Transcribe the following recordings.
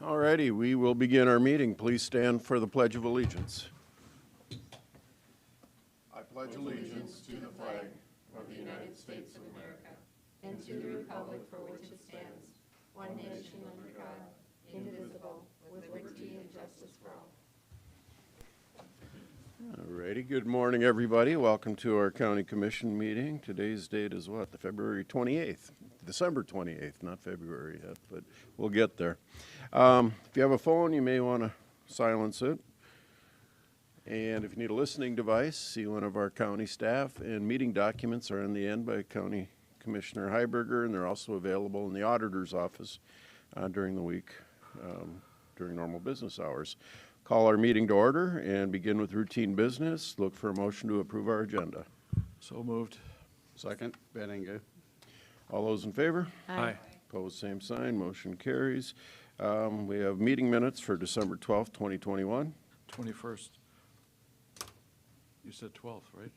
All righty, we will begin our meeting. Please stand for the Pledge of Allegiance. I pledge allegiance to the flag of the United States of America and to the republic for which it stands, one nation under God, indivisible, with liberty and justice for all. All righty, good morning, everybody. Welcome to our County Commission meeting. Today's date is what? The February 28th, December 28th, not February yet, but we'll get there. If you have a phone, you may want to silence it. And if you need a listening device, see one of our county staff. And meeting documents are in the end by County Commissioner Heiberger, and they're also available in the auditor's office during the week, during normal business hours. Call our meeting to order and begin with routine business. Look for a motion to approve our agenda. So moved. Second, Benninga. All those in favor? Aye. Opposed, same sign. Motion carries. We have meeting minutes for December 12th, 2021. 21st. You said 12th, right?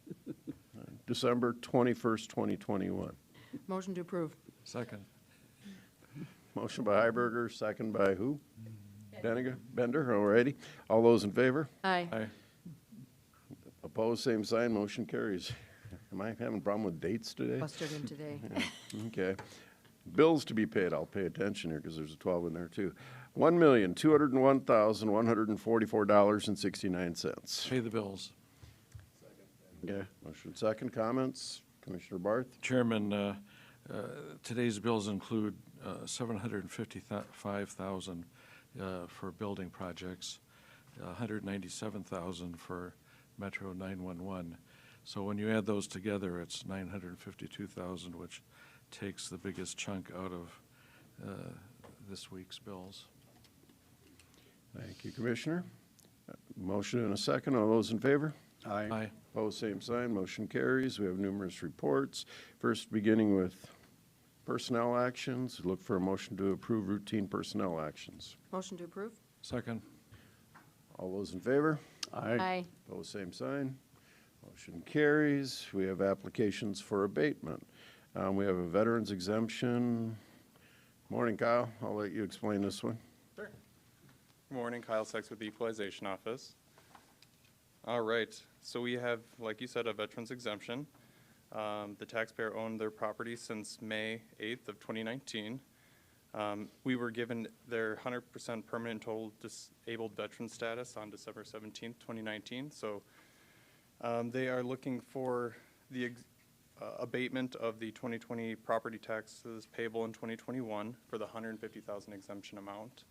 December 21st, 2021. Motion to approve. Second. Motion by Heiberger, second by who? Bender, all righty. All those in favor? Aye. Aye. Opposed, same sign. Motion carries. Am I having a problem with dates today? Busted in today. Okay. Bills to be paid. I'll pay attention here because there's a 12 in there too. $1,201,144.69. Pay the bills. Okay. Motion second. Comments? Commissioner Barth? Chairman, today's bills include $755,000 for building projects, $197,000 for Metro 911. So when you add those together, it's $952,000, which takes the biggest chunk out of this week's bills. Thank you, Commissioner. Motion and a second. All those in favor? Aye. Aye. Opposed, same sign. Motion carries. We have numerous reports. First, beginning with personnel actions. Look for a motion to approve routine personnel actions. Motion to approve. Second. All those in favor? Aye. Opposed, same sign. Motion carries. We have applications for abatement. We have a veterans exemption. Morning, Kyle. I'll let you explain this one. Sure. Good morning, Kyle Sykes with the Equalization Office. All right, so we have, like you said, a veterans exemption. The taxpayer owned their property since May 8th of 2019. We were given their 100% permanent total disabled veteran status on December 17th, 2019. So they are looking for the abatement of the 2020 property taxes payable in 2021 for the $150,000 exemption amount.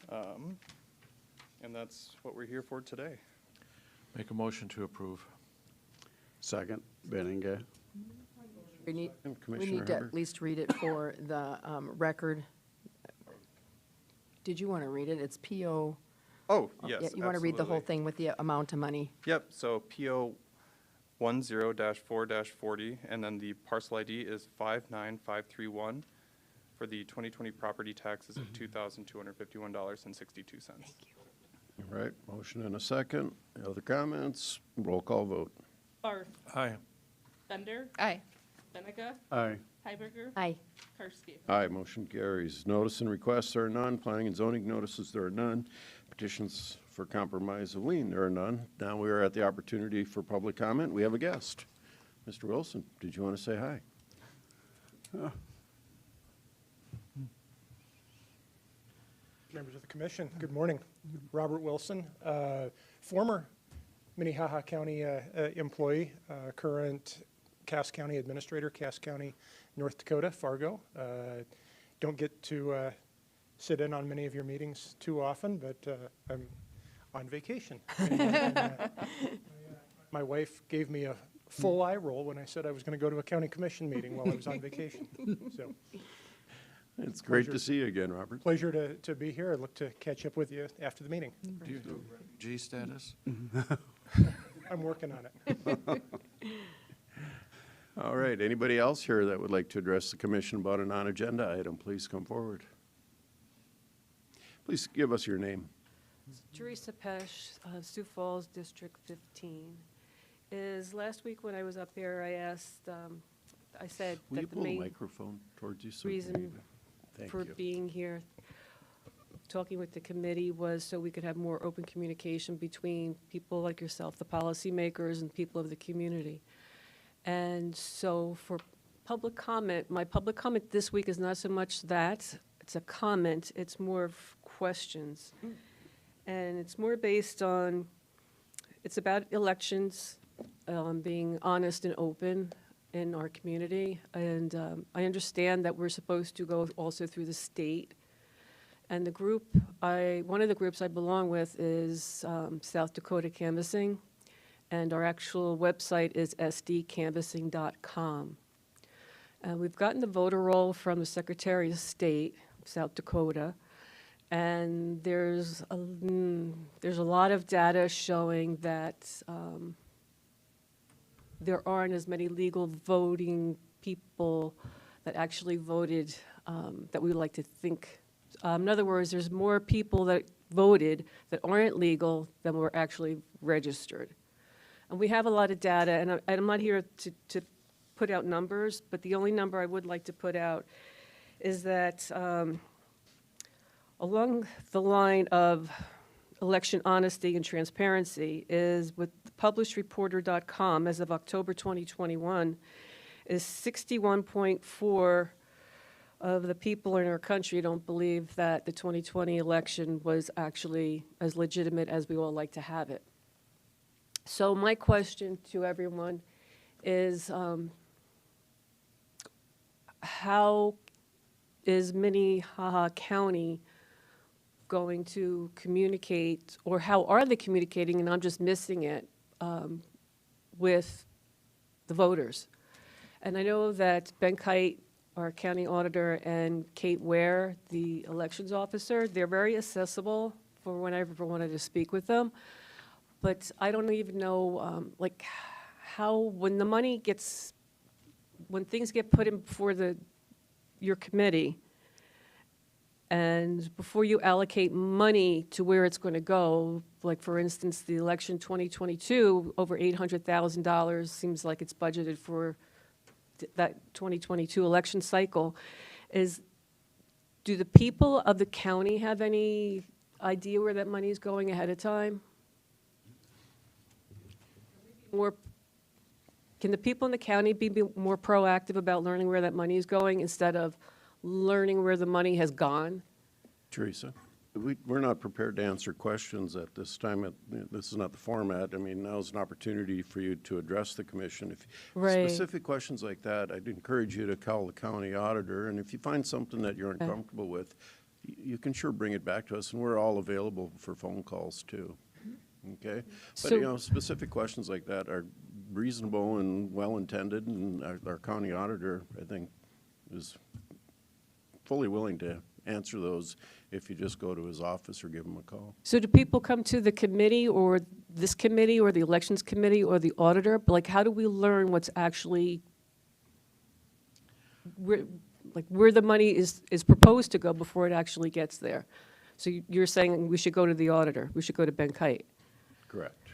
And that's what we're here for today. Make a motion to approve. Second, Benninga. We need Commissioner to Hubbard. at least read it for the record. Did you want to read it? It's PO. Oh, yes, Yeah, you want to read the whole absolutely. thing with the amount of money? Yep, so PO 10-4-40, and then the parcel ID is 59531 for the 2020 property taxes of $2,251.62. Thank you. All right, motion and a second. Other comments? Roll call vote. Barth, Aye. Bender, Aye. Benega, Aye. Heiberger, Aye. Karski. Aye, motion carries. Notice and requests, there are none. Planning and zoning notices, there are none. Petitions for compromise of lien, there are none. Now we are at the opportunity for public comment. We have a guest. Mr. Wilson, did you want to say hi? Members of the commission, good morning. Robert Wilson, former Minnehaha County employee, current Cass County administrator, Cass County, North Dakota, Fargo. Don't get to sit in on many of your meetings too often, but I'm on vacation. My wife gave me a full eye roll when I said I was going to go to a county commission meeting while I was on vacation. So. It's great Pleasure. to see you again, Robert. Pleasure to be here. I look to catch up with you after the meeting. Do you do G status? I'm working on it. All right, anybody else here that would like to address the commission about a non-agenda item, please come forward. Please give us your name. Teresa Pesh, Sioux Falls District 15. Last week when I was up here, I asked, I said Will you that the pull the main microphone towards you? So we can reason hear you? Thank for you. being here talking with the committee was so we could have more open communication between people like yourself, the policymakers, and people of the community. And so for public comment, my public comment this week is not so much that, it's a comment, it's more of questions. And it's more based on, it's about elections, being honest and open in our community. And I understand that we're supposed to go also through the state. And the group, one of the groups I belong with is South Dakota Canvassing, and our actual website is sdcanvassing.com. And we've gotten the voter roll from the Secretary of State, South Dakota, and there's a lot of data showing that there aren't as many legal voting people that actually voted that we would like to think. In other words, there's more people that voted that aren't legal than were actually registered. And we have a lot of data, and I'm not here to put out numbers, but the only number I would like to put out is that along the line of election honesty and transparency is with publishedreporter.com as of October 2021 is 61.4 of the people in our country don't believe that the 2020 election was actually as legitimate as we all like to have it. So my question to everyone is, how is Minnehaha County going to communicate, or how are they communicating, and I'm just missing it, with the voters? And I know that Ben Kite, our county auditor, and Kate Ware, the elections officer, they're very accessible for whenever I wanted to speak with them. But I don't even know, like, how, when the money gets, when things get put in before your committee, and before you allocate money to where it's going to go, like, for instance, the election 2022, over $800,000 seems like it's budgeted for that 2022 election cycle. Do the people of the county have any idea where that money is going ahead of time? Can the people in the county be more proactive about learning where that money is going instead of learning where the money has gone? Teresa, we're not prepared to answer questions at this time. This is not the format. I mean, now's an opportunity for you to address the commission. If Right. specific questions like that, I'd encourage you to call the county auditor, and if you find something that you're uncomfortable with, you can sure bring it back to us, and we're all available for phone calls too. Okay? But, So- you know, specific questions like that are reasonable and well-intended, and our county auditor, I think, is fully willing to answer those if you just go to his office or give him a call. So do people come to the committee or this committee or the elections committee or the auditor? Like, how do we learn what's actually, where the money is proposed to go before it actually gets there? So you're saying we should go to the auditor, we should go to Ben Kite? Correct.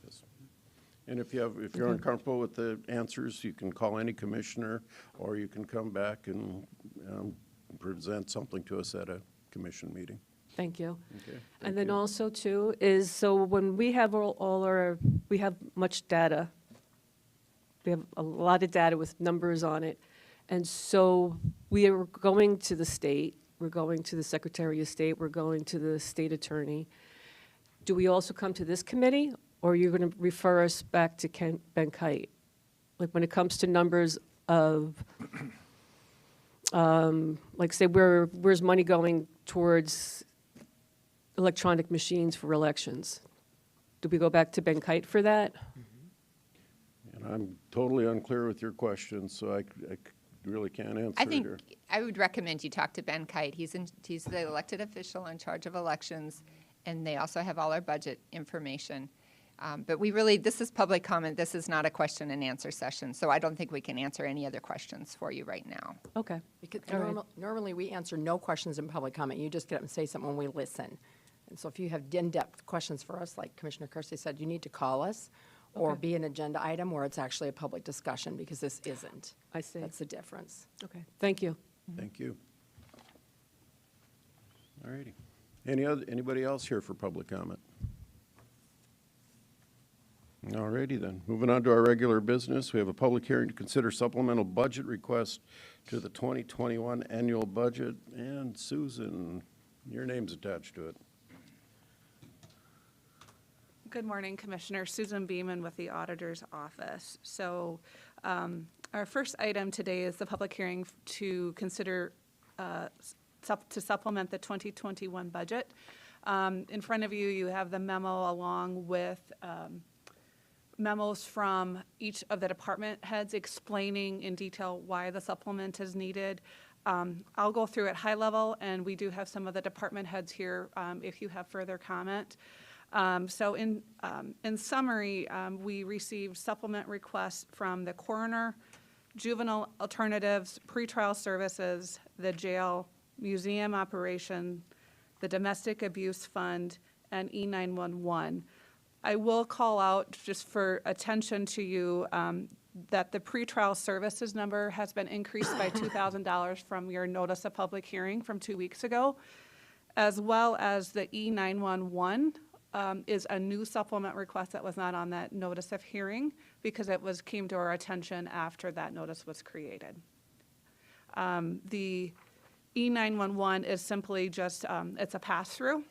Yes. And if you're uncomfortable with the answers, you can call any commissioner, or you can come back and present something to us at a commission meeting. Thank you. Okay. And then also too is, so when we have we have much data. We have a lot of data with numbers on it. And so we are going to the state, we're going to the Secretary of State, we're going to the state attorney. Do we also come to this committee, or are you going to refer us back to Ben Kite? Like, when it comes to numbers of, like, say, where's money going towards electronic machines for elections? Do we go back to Ben Kite for that? And I'm totally unclear with your question, so I really can't answer I it think here. I would recommend you talk to Ben Kite. He's the elected official in charge of elections, and they also have all our budget information. But this is public comment. This is not a question and answer session, so I don't think we can answer any other questions for you right now. Okay. Because All right. normally we answer no questions in public comment. You just get up and say something when we listen. And so if you have in-depth questions for us, like Commissioner Kersey said, you need to call us or Okay. be an agenda item where it's actually a public discussion, because this isn't. I see. That's the difference. Okay, thank you. Thank you. All righty. Anybody else here for public comment? All righty then. Moving on to our regular business, we have a public hearing to consider supplemental budget request to the 2021 annual budget. And Susan, your name's attached to it. Good morning, Commissioner. Susan Beeman with the Auditor's Office. So our first item today is the public hearing to consider to supplement the 2021 budget. In front of you, you have the memo along with memos from each of the department heads explaining in detail why the supplement is needed. I'll go through it high level, and we do have some of the department heads here if you have further comment. So in summary, we received supplement requests from the coroner, juvenile alternatives, pretrial services, the jail, museum operation, the domestic abuse fund, and E911. I will call out just for attention to you that the pretrial services number has been increased by $2,000 from your notice of public hearing from 2 weeks ago, as well as the E911 is a new supplement request that was not on that notice of hearing because it came to our attention after that notice was created. The E911 is simply just, it's a pass-through,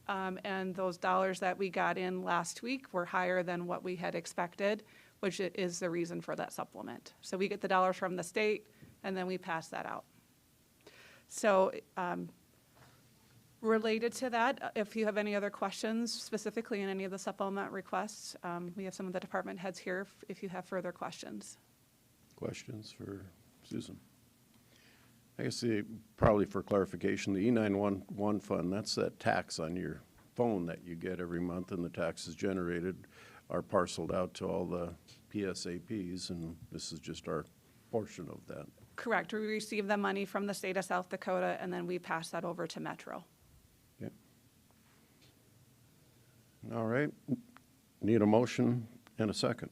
and those dollars that we got in last week were higher than what we had expected, which is the reason for that supplement. So we get the dollars from the state, and then we pass that out. So related to that, if you have any other questions specifically in any of the supplement requests, we have some of the department heads here if you have further questions. Questions for Susan? I guess probably for clarification, the E911 fund, that's that tax on your phone that you get every month, and the taxes generated are parceled out to all the PSAPs, and this is just our portion of that. Correct. We receive the money from the state of South Dakota, and then we pass that over to Metro. Okay. All right. Need a motion and a second.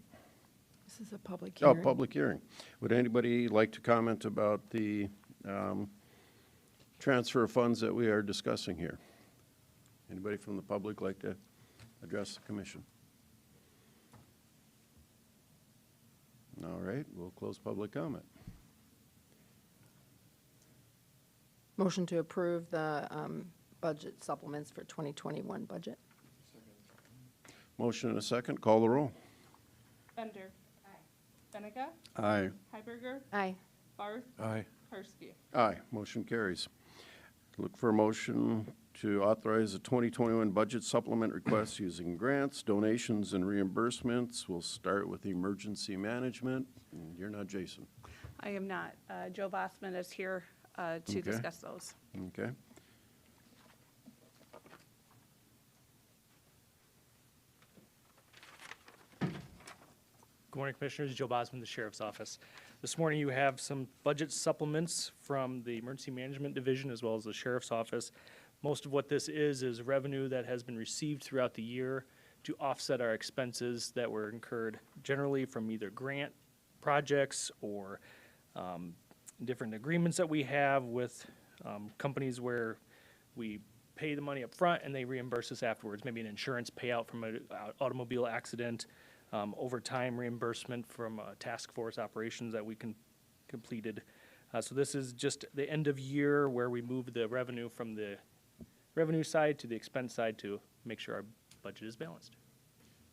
This is a public Oh, hearing. public hearing. Would anybody like to comment about the transfer of funds that we are discussing here? Anybody from the public like to address the commission? All right, we'll close public comment. Motion to approve the budget supplements for 2021 budget. Motion and a second. Call the roll. Bender. Aye. Benega. Aye. Heiberger. Aye. Barth. Aye. Karski. Aye, motion carries. Look for a motion to authorize the 2021 budget supplement requests using grants, donations, and reimbursements. We'll start with emergency management. You're not Jason. I am not. Joe Bossman is here to Okay. discuss those. Okay. Good morning, Commissioners. Joe Bosman, the Sheriff's Office. This morning you have some budget supplements from the Emergency Management Division as well as the Sheriff's Office. Most of what this is revenue that has been received throughout the year to offset our expenses that were incurred generally from either grant projects or different agreements that we have with companies where we pay the money up front and they reimburse us afterwards. Maybe an insurance payout from an automobile accident, overtime reimbursement from task force operations that we completed. So this is just the end of year where we move the revenue from the revenue side to the expense side to make sure our budget is balanced.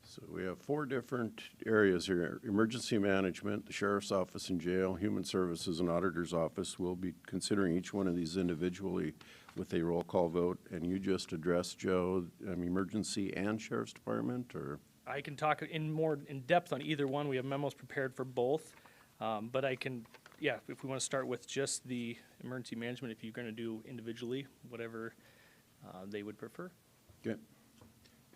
So we have 4 different areas here. Emergency management, the sheriff's office and jail, human services, and auditor's office. We'll be considering each one of these individually with a roll call vote. And you just addressed, Joe, emergency and sheriff's department, or? I can talk more in depth on either one. We have memos prepared for both. But I can, if we want to start with just the emergency management, if you're going to do individually, whatever they would prefer. Okay.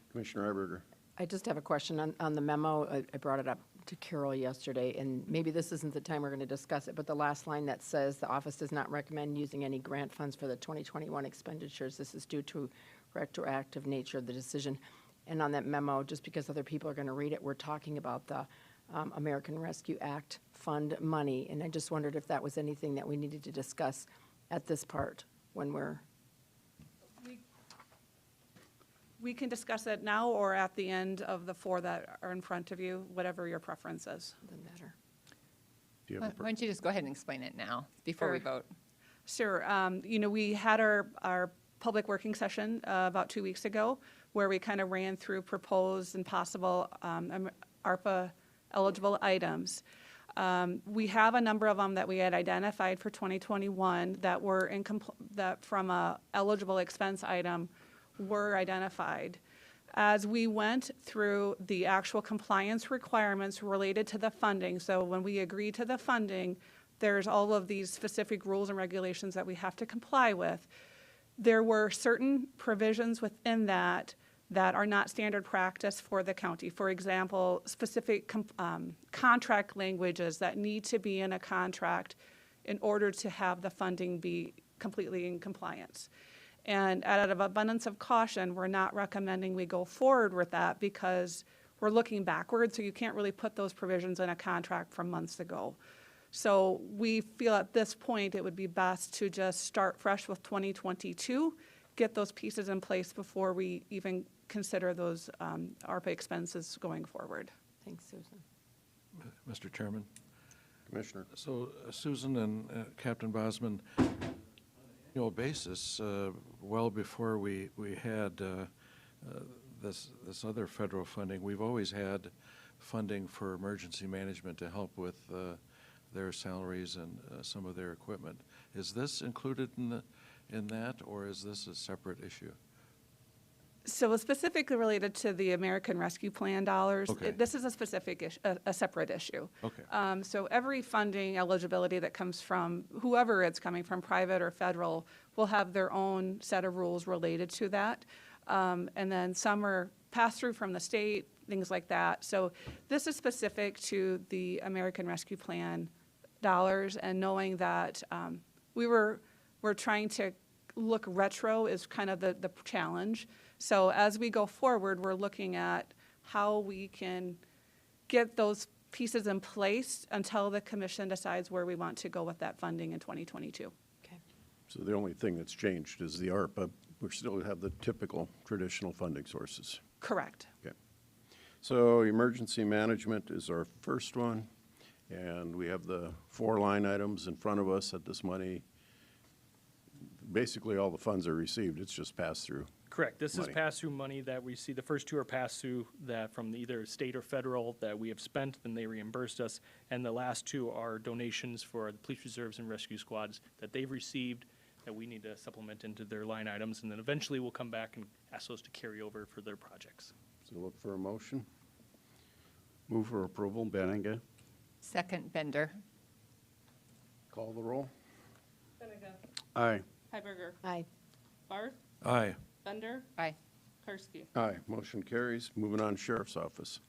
Commissioner Heiberger. I just have a question on the memo. I brought it up to Carol yesterday, and maybe this isn't the time we're going to discuss it, but the last line that says the office does not recommend using any grant funds for the 2021 expenditures. This is due to retroactive nature of the decision. And on that memo, just because other people are going to read it, we're talking about the American Rescue Act fund money. And I just wondered if that was anything that we needed to discuss at this part when we're. We can discuss it now or at the end of the 4 that are in front of you, whatever your preference is. Doesn't matter. Do you Why have a don't you just go ahead and explain it now before we Sure. vote? Sure. We had our public working session about 2 weeks ago where we kind of ran through proposed and possible ARPA eligible items. We have a number of them that we had identified for 2021 that were that from a eligible expense item were identified. As we went through the actual compliance requirements related to the funding, so when we agree to the funding, there's all of these specific rules and regulations that we have to comply with. There were certain provisions within that are not standard practice for the county. For example, specific contract languages that need to be in a contract in order to have the funding be completely in compliance. And out of abundance of caution, we're not recommending we go forward with that because we're looking backwards, so you can't really put those provisions in a contract from months ago. So we feel at this point it would be best to just start fresh with 2022, get those pieces in place before we even consider those ARPA expenses going forward. Thanks, Susan. Mr. Chairman. Commissioner? So Susan and Captain Bosman, annual basis, well before we had this other federal funding, we've always had funding for emergency management to help with their salaries and some of their equipment. Is this included in that, or is this a separate issue? So specifically related to the American Rescue Plan dollars, Okay. this is a specific issue, a separate issue. Okay. So every funding eligibility that comes from whoever it's coming from, private or federal, will have their own set of rules related to that. And then some are passed through from the state, things like that. So this is specific to the American Rescue Plan dollars, and knowing that we're trying to look retro is kind of the challenge. So as we go forward, we're looking at how we can get those pieces in place until the commission decides where we want to go with that funding in 2022. Okay. So the only thing that's changed is the ARPA. We still have the typical traditional funding sources. Correct. Okay. So emergency management is our first one, and we have the 4 line items in front of us that this money, basically all the funds are received, it's just passed through. Correct. This is Money. pass-through money that we see. The first 2 are pass-through that from either state or federal that we have spent, then they reimbursed us. And the last 2 are donations for the police reserves and rescue squads that they've received that we need to supplement into their line items. And then eventually we'll come back and ask those to carry over for their projects. So look for a motion. Move for approval, Benninga. Second, Bender. Call the roll. Benega. Aye. Hiberger. Aye. Barth. Aye. Bender. Aye. Karski. Aye, motion carries. Moving on, Sheriff's Office.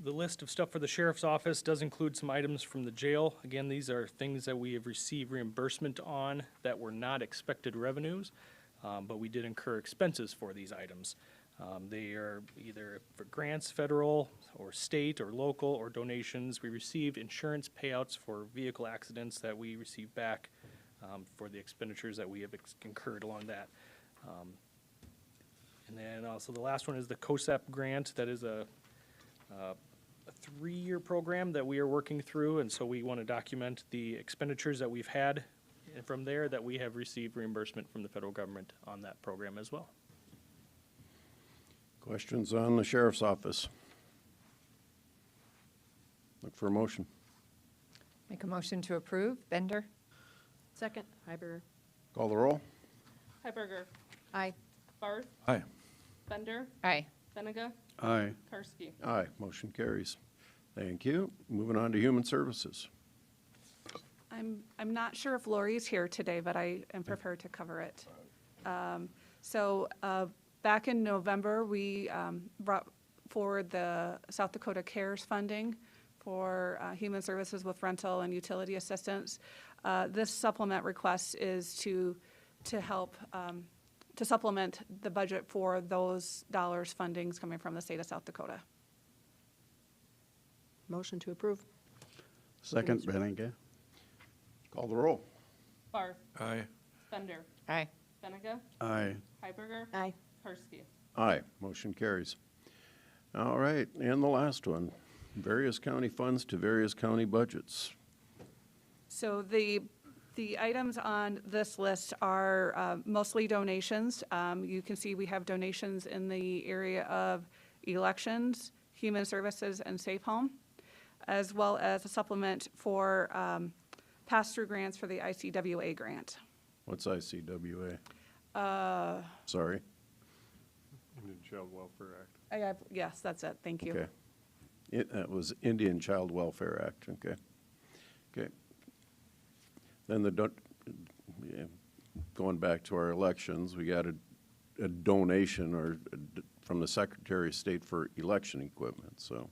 The list of stuff for the sheriff's office does include some items from the jail. Again, these are things that we have received reimbursement on that were not expected revenues, but we did incur expenses for these items. They are either for grants, federal or state or local, or donations. We received insurance payouts for vehicle accidents that we received back for the expenditures that we have incurred along that. And then also the last one is the COSAP grant. That is a 3-year program that we are working through, and so we want to document the expenditures that we've had, and from there that we have received reimbursement from the federal government on that program as well. Questions on the Sheriff's Office? Look for a motion. Make a motion to approve. Bender. Second, Hiberger. Call the roll. Hiberger. Aye. Barth. Aye. Bender. Aye. Benega. Aye. Karski. Aye, motion carries. Thank you. Moving on to Human Services. I'm not sure if Lori's here today, but I am prepared to cover it. Back in November, we brought forward the South Dakota CARES funding for human services with rental and utility assistance. This supplement request is to help to supplement the budget for those dollars fundings coming from the state of South Dakota. Motion to approve. Second, Benninga. Call the roll. Barth. Aye. Bender. Aye. Benega. Aye. Hiberger. Aye. Karski. Aye, motion carries. All right, and the last one, various county funds to various county budgets. So the items on this list are mostly donations. You can see we have donations in the area of elections, human services, and safe home, as well as a supplement for pass-through grants for the ICWA grant. What's ICWA? Sorry. Indian Child Welfare Act. Yes, that's it. Thank you. Okay. That was Indian Child Welfare Act, okay. Okay. Then going back to our elections, we got a donation from the Secretary of State for election equipment, so.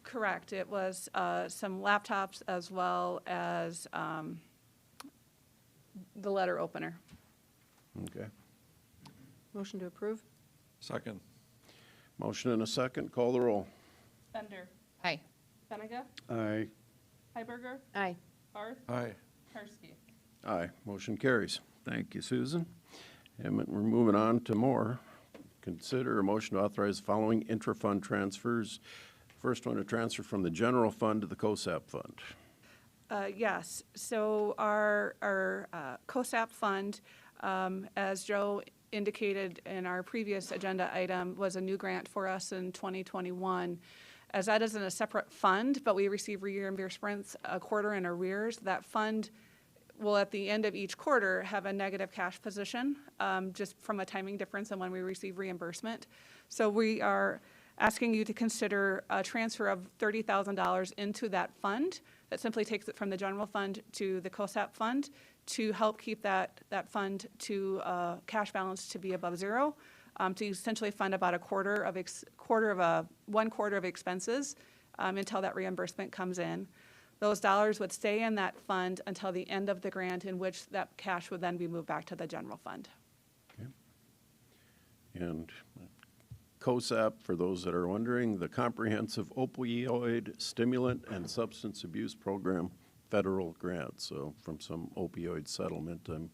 Correct. It was some laptops as well as the letter opener. Okay. Motion to approve? Second. Motion and a second, call the roll. Bender. Aye. Benega. Aye. Hiberger. Aye. Barth. Aye. Karski. Aye, motion carries. Thank you, Susan. And we're moving on to more. Consider a motion to authorize the following intra-fund transfers. First one, a transfer from the general fund to the COSAP fund. Yes, so our COSAP fund, as Joe indicated in our previous agenda item, was a new grant for us in 2021. As that isn't a separate fund, but we receive reimbursements a quarter in arrears, that fund will at the end of each quarter have a negative cash position, just from a timing difference in when we receive reimbursement. So we are asking you to consider a transfer of $30,000 into that fund that simply takes it from the general fund to the COSAP fund to help keep that fund to cash balance to be above zero, to essentially fund about one quarter of expenses until that reimbursement comes in. Those dollars would stay in that fund until the end of the grant, in which that cash would then be moved back to the general fund. Okay. And COSAP, for those that are wondering, the Comprehensive Opioid Stimulant and Substance Abuse Program federal grant, so from some opioid settlement, I'm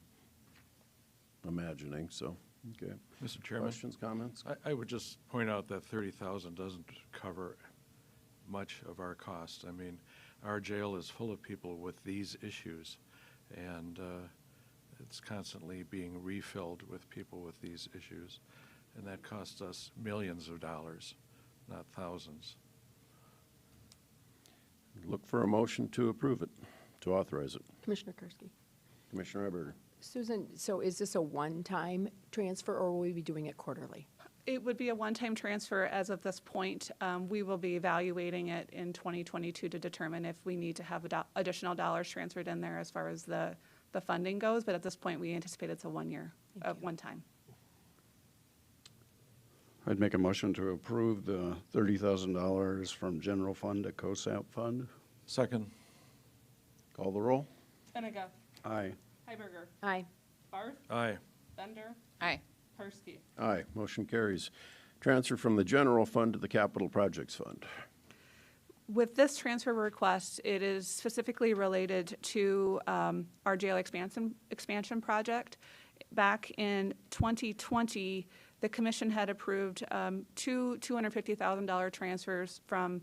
imagining, so, okay. Mr. Chairman? Questions, comments? I would just point out that 30,000 doesn't cover much of our costs. I mean, our jail is full of people with these issues, and it's constantly being refilled with people with these issues, and that costs us millions of dollars, not thousands. Look for a motion to approve it, to authorize it. Commissioner Karski. Commissioner Eberger. Susan, so is this a one-time transfer, or will we be doing it quarterly? It would be a one-time transfer as of this point. We will be evaluating it in 2022 to determine if we need to have additional dollars transferred in there as far as the funding goes, but at this point, we anticipate it's a one time. I'd make a motion to approve the $30,000 from general fund to COSAP fund. Second. Call the roll. Benega. Aye. Hiberger. Aye. Barth. Aye. Bender. Aye. Karski. Aye, motion carries. Transfer from the general fund to the capital projects fund. With this transfer request, it is specifically related to our jail expansion project. Back in 2020, the commission had approved two $250,000 transfers from,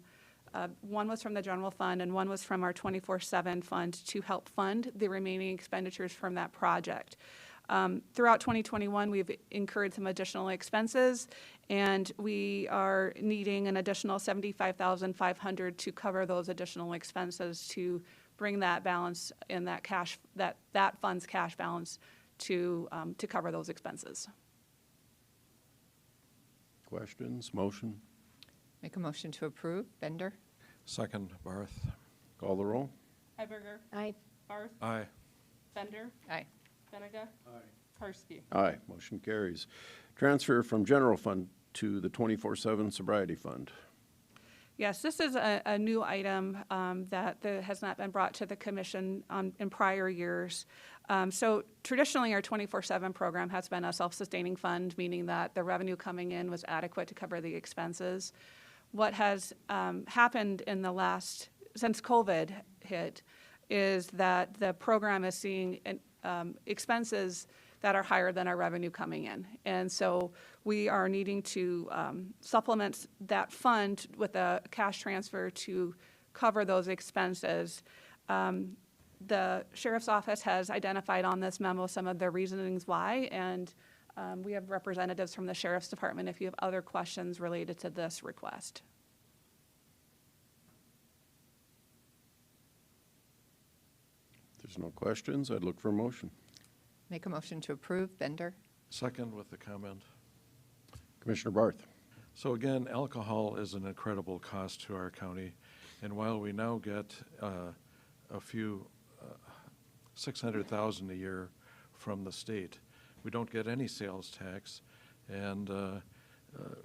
one was from the general fund and one was from our 24/7 fund to help fund the remaining expenditures from that project. Throughout 2021, we've incurred some additional expenses, and we are needing an additional $75,500 to cover those additional expenses to bring that balance in that cash, that fund's cash balance to cover those expenses. Questions, motion? Make a motion to approve. Bender? Second. Barth. Call the roll. Hiberger. Aye. Barth. Aye. Bender. Aye. Benega. Karski. Aye, motion carries. Transfer from general fund to the 24/7 sobriety fund. Yes, this is a new item that has not been brought to the commission in prior years. So traditionally, our 24/7 program has been a self-sustaining fund, meaning that the revenue coming in was adequate to cover the expenses. What has happened in since COVID hit, is that the program is seeing expenses that are higher than our revenue coming in. And so we are needing to supplement that fund with a cash transfer to cover those expenses. The sheriff's office has identified on this memo some of their reasonings why, and we have representatives from the sheriff's department if you have other questions related to this request. If there's no questions, I'd look for a motion. Make a motion to approve. Bender? Second with the comment. Commissioner Barth. So again, alcohol is an incredible cost to our county, and while we now get a few 600,000 a year from the state, we don't get any sales tax, and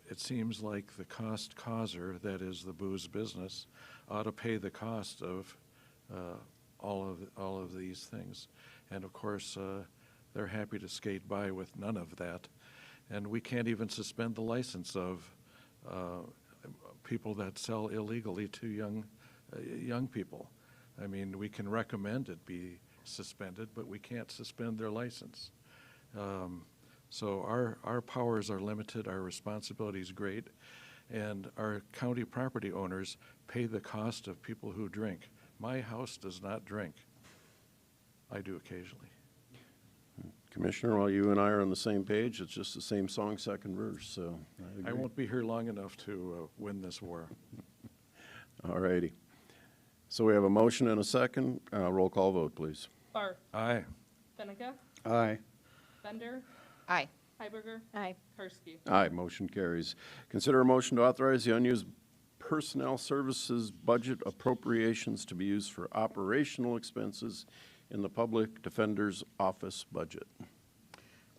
it seems like the cost causer, that is the booze business, ought to pay the cost of all of these things. And of course, they're happy to skate by with none of that, and we can't even suspend the license of people that sell illegally to young people. I mean, we can recommend it be suspended, but we can't suspend their license. So our powers are limited, our responsibility is great, and our county property owners pay the cost of people who drink. My house does not drink. I do occasionally. Commissioner, while you and I are on the same page, it's just the same song, second verse, so I agree. I won't be here long enough to win this war. All righty. So we have a motion and a second. Roll call vote, please. Barth. Aye. Benega. Aye. Bender. Aye. Heiberger. Aye. Karski. Aye, motion carries. Consider a motion to authorize the unused personnel services budget appropriations to be used for operational expenses in the Public Defender's Office budget.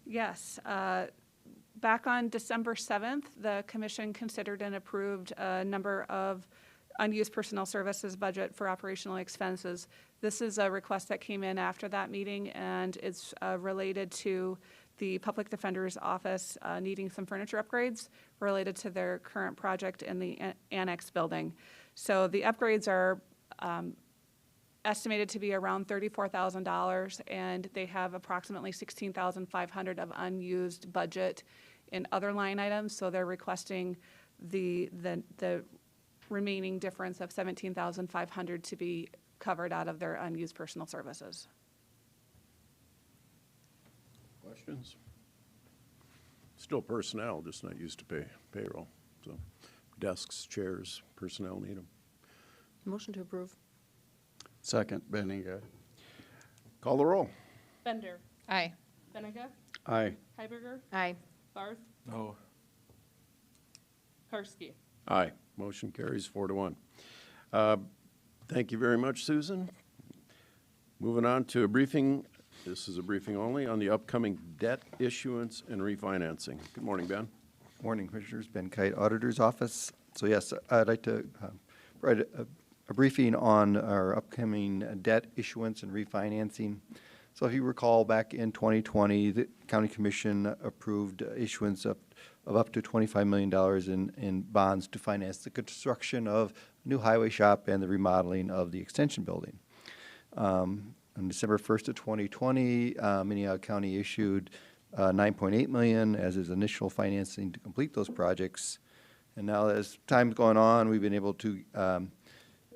Yes. Back on December 7th, the commission considered and approved a number of unused personnel services budget for operational expenses. This is a request that came in after that meeting, and it's related to the Public Defender's Office needing some furniture upgrades related to their current project in the annex building. So the upgrades are estimated to be around $34,000, and they have approximately $16,500 of unused budget in other line items. So they're requesting the remaining difference of $17,500 to be covered out of their unused personal services. Questions? Still personnel, just not used to payroll. So desks, chairs, personnel need them. Motion to approve. Second, Benega. Call the roll. Bender. Aye. Benega. Aye. Heiberger. Aye. Barth. No. Karski. Aye. Motion carries 4-1. Thank you very much, Susan. Moving on to a briefing. This is a briefing only on the upcoming debt issuance and refinancing. Good morning, Ben. Morning, Commissioners. Ben Kite, Auditor's Office. So yes, I'd like to provide a briefing on our upcoming debt issuance and refinancing. So if you recall, back in 2020, the County Commission approved issuance of up to $25 million in bonds to finance the construction of a new highway shop and the remodeling of the extension building. On December 1st of 2020, Minnehaha County issued $9.8 million as its initial financing to complete those projects. And now as time's gone on, we've been able to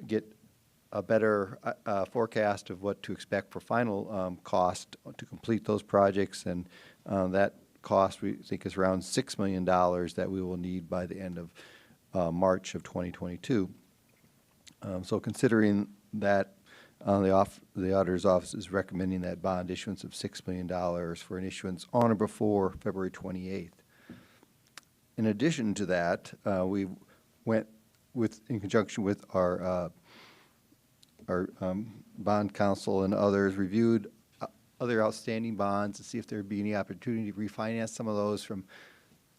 get a better forecast of what to expect for final cost to complete those projects. And that cost, we think, is around $6 million that we will need by the end of March of 2022. So considering that, the Auditor's Office is recommending that bond issuance of $6 million for an issuance on or before February 28th. In addition to that, we went in conjunction with our bond counsel and others, reviewed other outstanding bonds to see if there would be any opportunity to refinance some of those from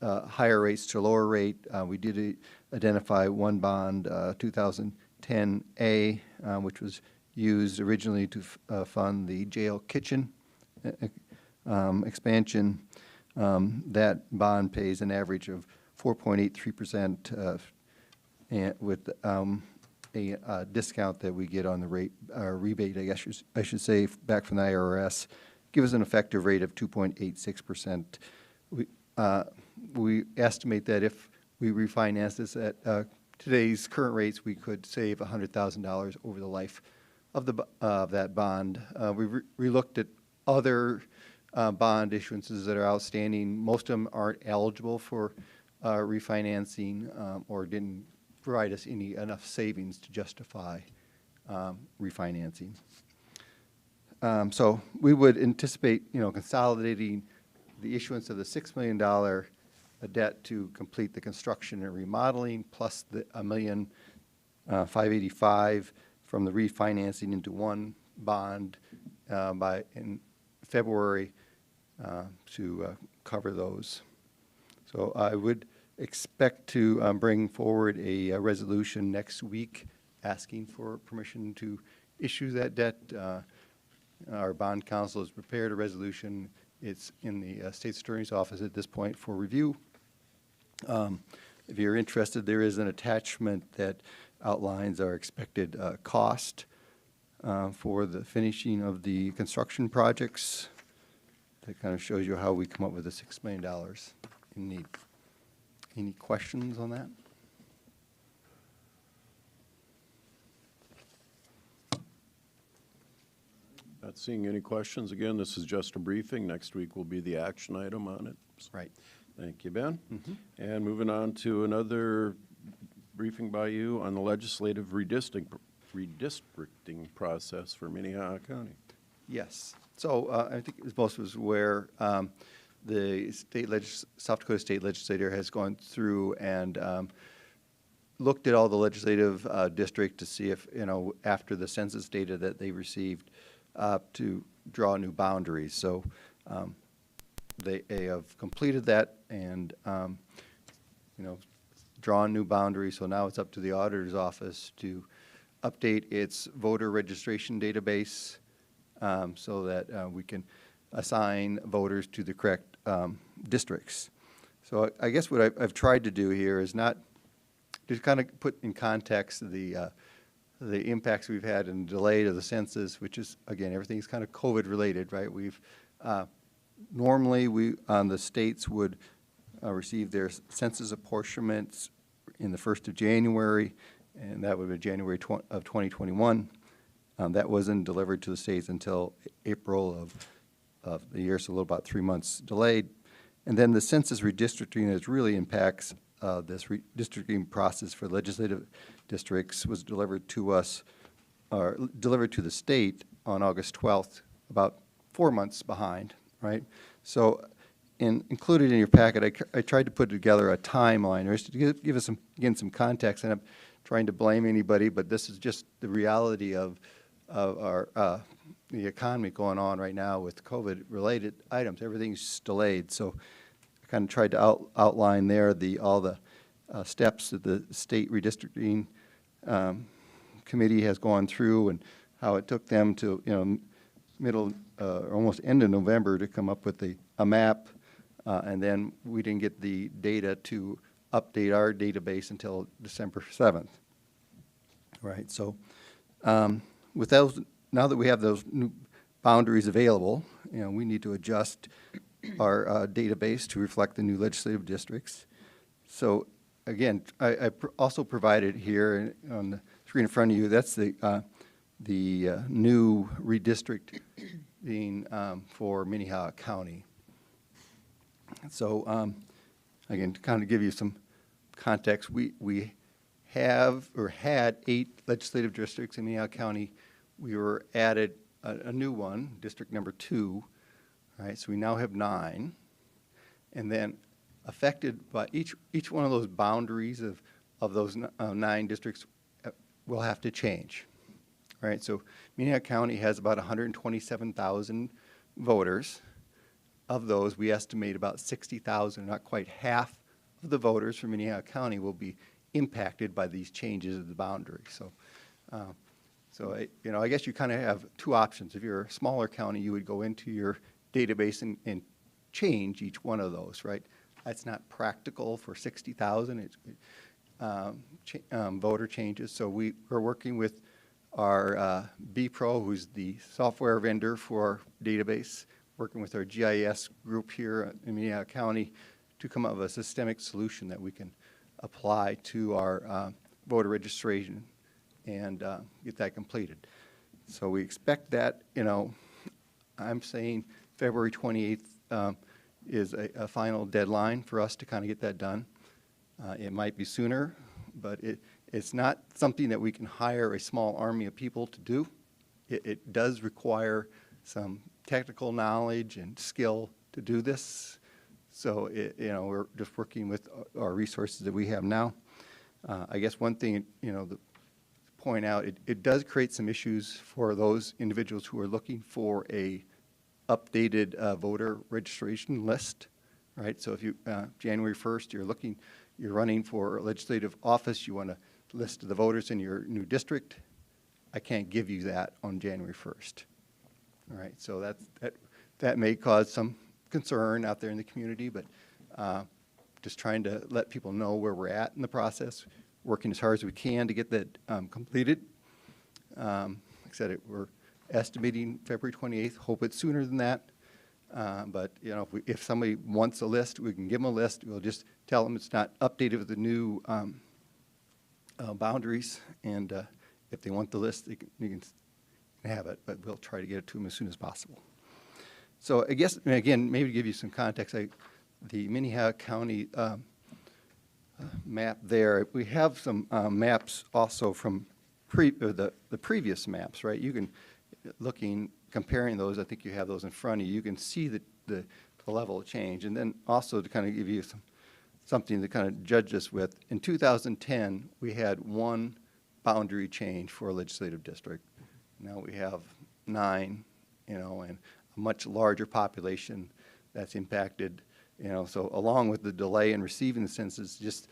higher rates to lower rate. We did identify one bond, 2010A, which was used originally to fund the jail kitchen expansion. That bond pays an average of 4.83% and with a discount that we get on the rate rebate, I guess I should say, back from the IRS, give us an effective rate of 2.86%. We estimate that if we refinance this at today's current rates, we could save $100,000 over the life of that bond. We looked at other bond issuances that are outstanding. Most of them aren't eligible for refinancing or didn't provide us enough savings to justify refinancing. So we would anticipate, consolidating the issuance of the $6 million debt to complete the construction and remodeling, plus the $1,585,000 from the refinancing into one bond in February to cover those. So I would expect to bring forward a resolution next week asking for permission to issue that debt. Our bond counsel has prepared a resolution. It's in the State's Attorney's Office at this point for review. If you're interested, there is an attachment that outlines our expected cost for the finishing of the construction projects. That kind of shows you how we come up with the $6 million in need. Any questions on that? Not seeing any questions. Again, this is just a briefing. Next week will be the action item on it. Right. Thank you, Ben. And moving on to another briefing by you on the legislative redistricting process for Minnehaha County. Yes. So I think as most of us are aware, the South Dakota State Legislature has gone through and looked at all the legislative district to see if, after the census data that they received, to draw new boundaries. So they have completed that and, drawn new boundaries. So now it's up to the auditor's office to update its voter registration database so that we can assign voters to the correct districts. So I guess what I've tried to do here is not just kind of put in context the impacts we've had and delay to the census, which is, again, everything's kind of COVID related, right? We've normally the states would receive their census apportionments in the 1st of January, and that would be January of 2021. That wasn't delivered to the states until April of the year, so a little about 3 months delayed. And then the census redistricting, that really impacts this redistricting process for legislative districts, was delivered to us, or delivered to the state on August 12th, about 4 months behind, right? So included in your packet, I tried to put together a timeline, or to give us some context, and I'm trying to blame anybody, but this is just the reality of our the economy going on right now with COVID-related items. Everything's delayed, so I kind of tried to outline there all the steps that the state redistricting committee has gone through and how it took them to middle almost end of November to come up with a map, and then we didn't get the data to update our database until December 7th. Right. So with those, now that we have those new boundaries available, we need to adjust our database to reflect the new legislative districts. So again, I also provided here on the screen in front of you, that's the new redistricting for Minnehaha County. So again, to kind of give you some context, we have or had 8 legislative districts in Minnehaha County. We were added a new one, district number 2, right? So we now have 9. And then affected by each one of those boundaries of those 9 districts will have to change, right? So Minnehaha County has about 127,000 voters. Of those, we estimate about 60,000, not quite half of the voters from Minnehaha County will be impacted by these changes of the boundary. So, I guess you kind of have 2 options. If you're a smaller county, you would go into your database and change each one of those, right? That's not practical for 60,000 voter changes. So we're working with our BPro, who's the software vendor for our database. working with our GIS group here in Minnehaha County to come up with a systemic solution that we can apply to our voter registration and get that completed. So we expect that, I'm saying February 28th is a final deadline for us to kind of get that done. It might be sooner, but it's not something that we can hire a small army of people to do. It does require some technical knowledge and skill to do this. So, we're just working with our resources that we have now. I guess one thing, to point out, it does create some issues for those individuals who are looking for a updated voter registration list, right? So if you, January 1st, you're running for legislative office, you want a list of the voters in your new district, I can't give you that on January 1st. All right, so that may cause some concern out there in the community, but just trying to let people know where we're at in the process, working as hard as we can to get that completed. Like I said, we're estimating February 28th, hope it's sooner than that. But if somebody wants a list, we can give them a list. We'll just tell them it's not updated with the new boundaries, and if they want the list, you can have it, but we'll try to get it to them as soon as possible. So I guess, again, maybe to give you some context, the Minnehaha County map there, we have some maps also from the previous maps, right? You can, comparing those, I think you have those in front of you, you can see the level of change. And then also to kind of give you something to kind of judge us with, in 2010, we had one boundary change for a legislative district. Now we have 9, and a much larger population that's impacted, so along with the delay in receiving the census, just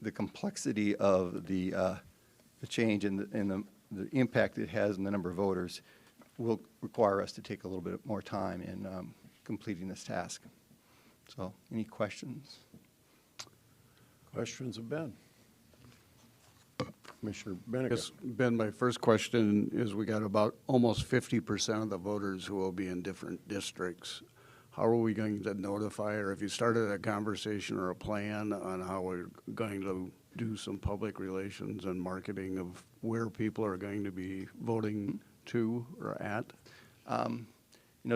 the complexity of the change and the impact it has on the number of voters will require us to take a little bit more time in completing this task. So, any questions? Questions of Ben? Commissioner Benega. Yes, Ben, my first question is, we got about almost 50% of the voters who will be in different districts. How are we going to notify, or if you started a conversation or a plan on how we're going to do some public relations and marketing of where people are going to be voting to or at?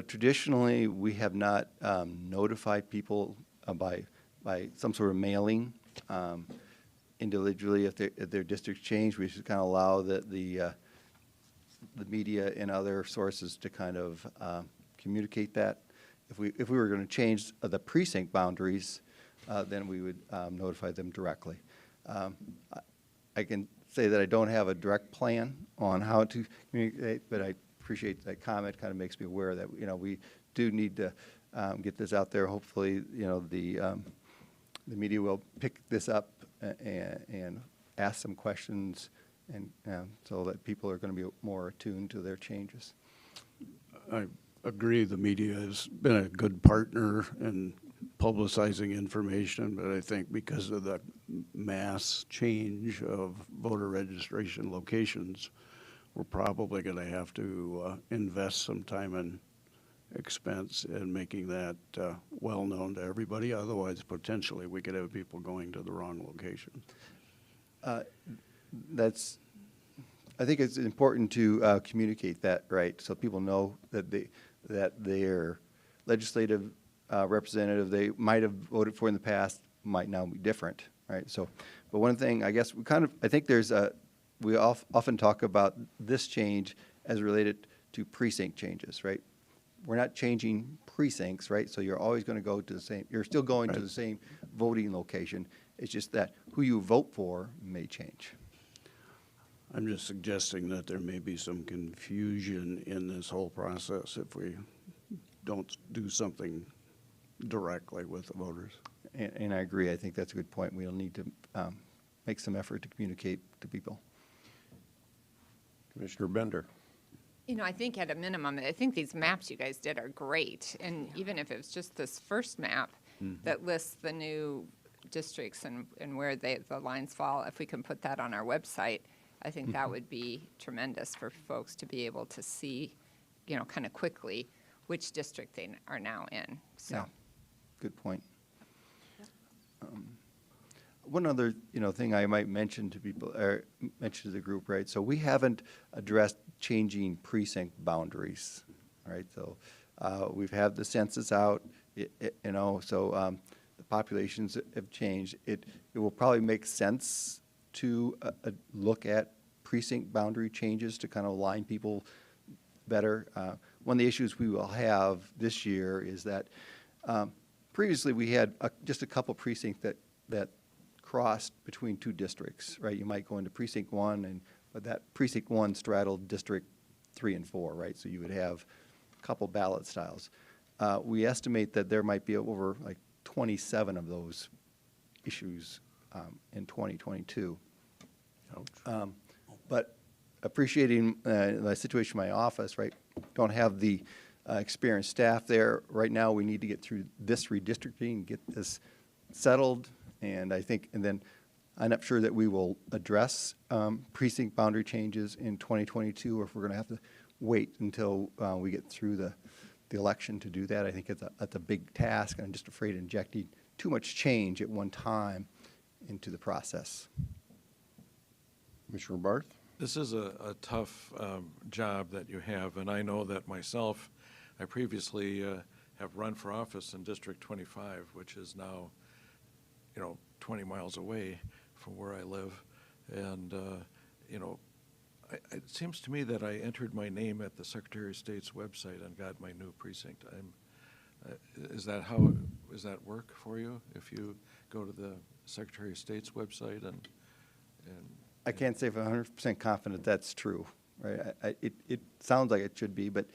Traditionally, we have not notified people by some sort of mailing. Individually, if their districts change, we should kind of allow the media and other sources to kind of communicate that. If we were going to change the precinct boundaries, then we would notify them directly. I can say that I don't have a direct plan on how to communicate, but I appreciate that comment. Kind of makes me aware that we do need to get this out there. Hopefully, the media will pick this up and ask some questions, and so that people are going to be more attuned to their changes. I agree, the media has been a good partner in publicizing information, but I think because of the mass change of voter registration locations, we're probably going to have to invest some time and expense in making that well known to everybody. Otherwise, potentially, we could have people going to the wrong location. I think it's important to communicate that, right, so people know that their legislative representative they might have voted for in the past might now be different, right? So, but one thing, I guess, I think we often talk about this change as related to precinct changes, right? We're not changing precincts, right? So you're always going to go to the same, you're still going to the same voting location. It's just that who you vote for may change. I'm just suggesting that there may be some confusion in this whole process if we don't do something directly with the voters. And I agree. I think that's a good point. We'll need to make some effort to communicate to people. Commissioner Bender. I think at a minimum, I think these maps you guys did are great. And even if it was just this first map that lists the new districts and where the lines fall, if we can put that on our website, I think that would be tremendous for folks to be able to see, kind of quickly which district they are now in, so. Yeah. Good point. One other, thing I might mention to people, or mention to the group, right? So we haven't addressed changing precinct boundaries, right? So we've had the census out, so the populations have changed. It will probably make sense to look at precinct boundary changes to kind of align people better. One of the issues we will have this year is that previously we had just a couple precincts that crossed between two districts, right? You might go into precinct 1, but that precinct 1 straddled district 3 and 4, right? So you would have a couple ballot styles. We estimate that there might be over like 27 of those issues in 2022. But appreciating the situation in my office, right? Don't have the experienced staff there. Right now, we need to get through this redistricting, get this settled, and then I'm not sure that we will address precinct boundary changes in 2022, or if we're going to have to wait until we get through the election to do that. I think that's a big task, and I'm just afraid of injecting too much change at one time into the process. Commissioner Barth? This is a tough job that you have, and I know that myself. I previously have run for office in District 25, which is now, 20 miles away from where I live. And, it seems to me that I entered my name at the Secretary of State's website and got my new precinct. Is that work for you if you go to the Secretary of State's website and I can't say for 100% confident that's true, right? It sounds like it should be, but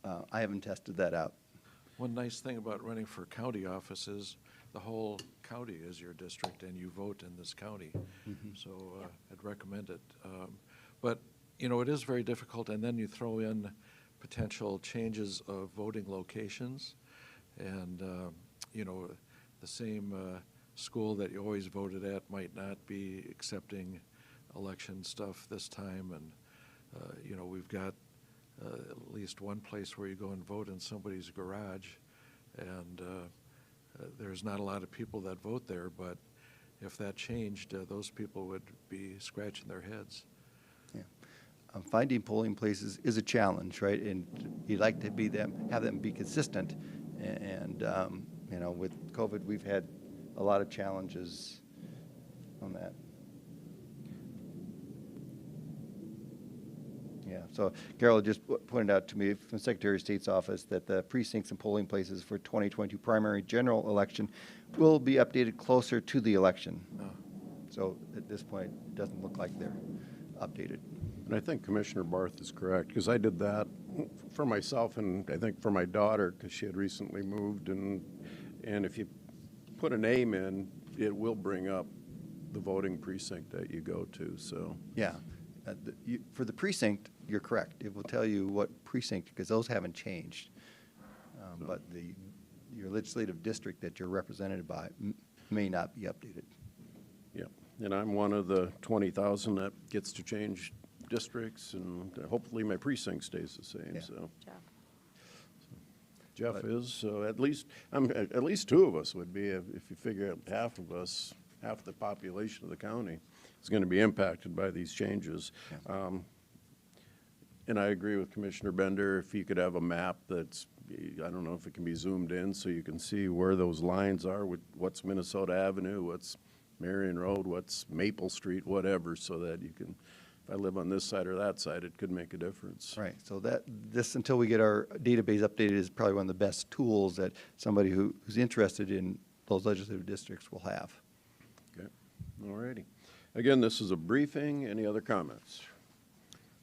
I haven't tested that out. One nice thing about running for county office is the whole county is your district and you vote in this county. So I'd recommend it. But, it is very difficult, and then you throw in potential changes of voting locations. And, the same school that you always voted at might not be accepting election stuff this time. And, we've got at least one place where you go and vote in somebody's garage. And there's not a lot of people that vote there, but if that changed, those people would be scratching their heads. Yeah. Finding polling places is a challenge, right? And you'd like to have them be consistent. And with COVID, we've had a lot of challenges on that. Yeah, so Carol just pointed out to me from the Secretary of State's office that the precincts and polling places for 2022 primary general election will be updated closer to the election. So at this point, it doesn't look like they're updated. And I think Commissioner Barth is correct, because I did that for myself and I think for my daughter, because she had recently moved. And if you put a name in, it will bring up the voting precinct that you go to, so. Yeah. For the precinct, you're correct. It will tell you what precinct, because those haven't changed. But your legislative district that you're represented by may not be updated. Yeah, and I'm one of the 20,000 that gets to change districts, and hopefully my precinct stays the same, Yeah. so. Jeff. Jeff is, so at least two of us would be, if you figure out half of us, half the population of the county is going to be impacted by these changes. Yeah. And I agree with Commissioner Bender, if you could have a map that's, I don't know if it can be zoomed in so you can see where those lines are, with what's Minnesota Avenue, what's Marion Road, what's Maple Street, whatever, so that you can, if I live on this side or that side, it could make a difference. Right, so this, until we get our database updated, is probably one of the best tools that somebody who's interested in those legislative districts will have. Okay, all righty. Again, this is a briefing. Any other comments?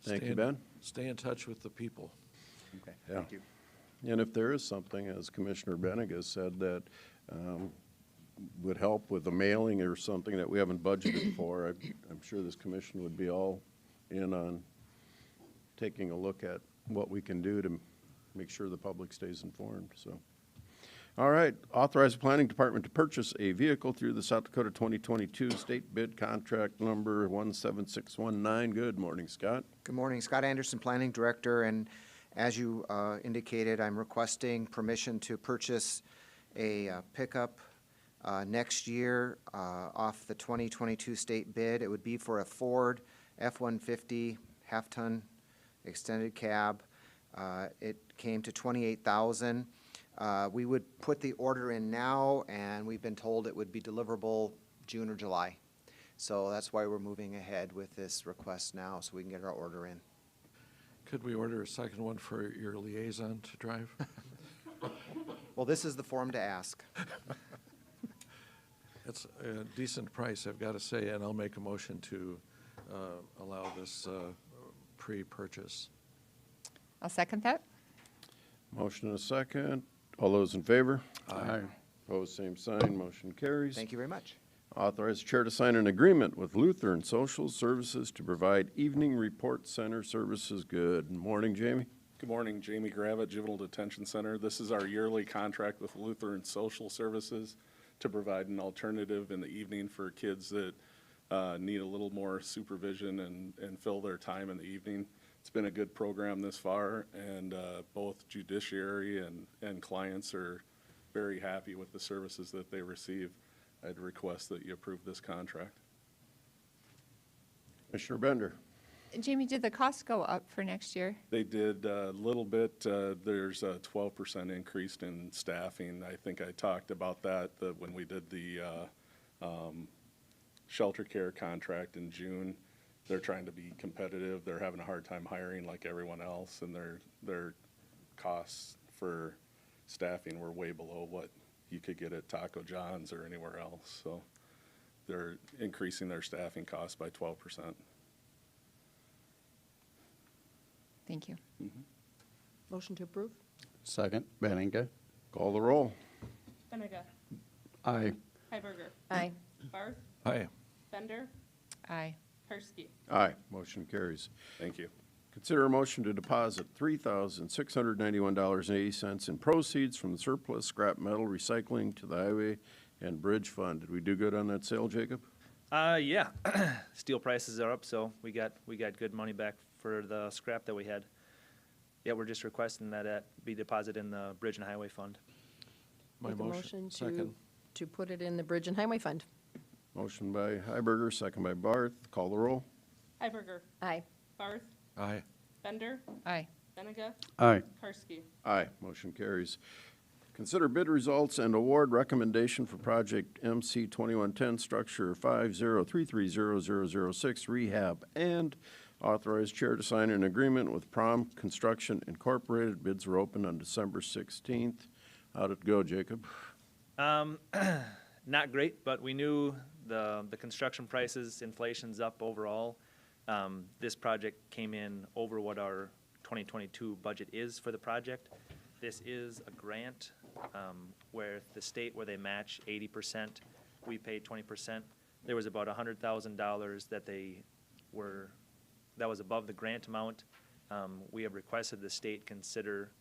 Thank you, Ben. Stay in touch with the people. Okay, Yeah. thank you. And if there is something, as Commissioner Benega said, that would help with a mailing or something that we haven't budgeted for, I'm sure this commission would be all in on taking a look at what we can do to make sure the public stays informed, so. All right, authorize the Planning Department to purchase a vehicle through the South Dakota 2022 State Bid Contract Number 17619. Good morning, Scott. Good morning, Scott Anderson, Planning Director, and As you indicated, I'm requesting permission to purchase a pickup next year off the 2022 state bid. It would be for a Ford F-150 half-ton extended cab. It came to $28,000. We would put the order in now, and we've been told it would be deliverable June or July. So that's why we're moving ahead with this request now, so we can get our order in. Could we order a second one for your liaison to drive? Well, this is the form to ask. It's a decent price, I've got to say, and I'll make a motion to allow this pre-purchase. I'll second that. Motion and a second. All those in favor? Aye. Opposed, same sign. Motion carries. Thank you very much. Authorize the chair to sign an agreement with Lutheran Social Services to provide evening report center services. Good morning, Jamie. Good morning, Jamie Gravitt, Juvenile Detention Center. This is our yearly contract with Lutheran Social Services to provide an alternative in the evening for kids that need a little more supervision and fill their time in the evening. It's been a good program this far, and both judiciary and clients are very happy with the services that they receive. I'd request that you approve this contract. Commissioner Bender. Jamie, did the cost go up for next year? They did a little bit. There's a 12% increase in staffing. I think I talked about that when we did the shelter care contract in June. They're trying to be competitive. They're having a hard time hiring like everyone else, and their costs for staffing were way below what you could get at Taco John's or anywhere else. So they're increasing their staffing costs by 12%. Thank you. Motion to approve? Second, Benninga. Call the roll. Benega. Aye. Hiberger. Aye. Barth. Aye. Bender. Aye. Karski. Aye. Motion carries. Thank you. Consider a motion to deposit $3,691.80 in proceeds from the surplus scrap metal recycling to the Highway and Bridge Fund. Did we do good on that sale, Jacob? Yeah. Steel prices are up, so we got good money back for the scrap that we had. Yeah, we're just requesting that it be deposited in the Bridge and Highway Fund. My Make a motion second. to put it in the Bridge and Highway Fund. Motion by Hiberger, second by Barth. Call the roll. Hiberger. Aye. Barth. Aye. Bender. Aye. Benega. Aye. Karski. Aye. Motion carries. Consider bid results and award recommendation for project MC 2110 structure 50330006 rehab, and authorize chair to sign an agreement with Prom Construction Incorporated. Bids were open on December 16th. How'd it go, Jacob? Not great, but we knew the construction prices, inflation's up overall. This project came in over what our 2022 budget is for the project. This is a grant where the state, where they match 80%, we paid 20%. There was about $100,000 that was above the grant amount. We have requested the state consider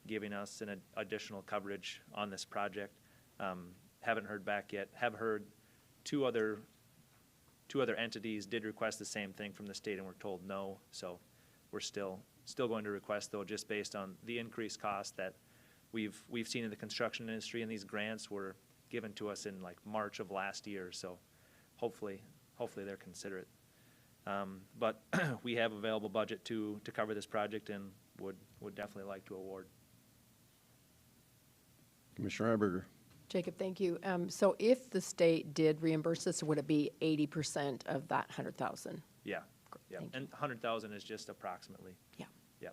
giving us an additional coverage on this project. Haven't heard back yet. Have heard two other entities did request the same thing from the state and were told no. So we're still going to request, though, just based on the increased cost that we've seen in the construction industry, and these grants were given to us in like March of last year. So hopefully they're considerate. But we have available budget to cover this project and would definitely like to award. Commissioner Hiberger. Jacob, thank you. So if the state did reimburse this, would it be 80% of that 100,000? Yeah. Yeah. Thank you. And 100,000 is just approximately. Yeah. Yeah.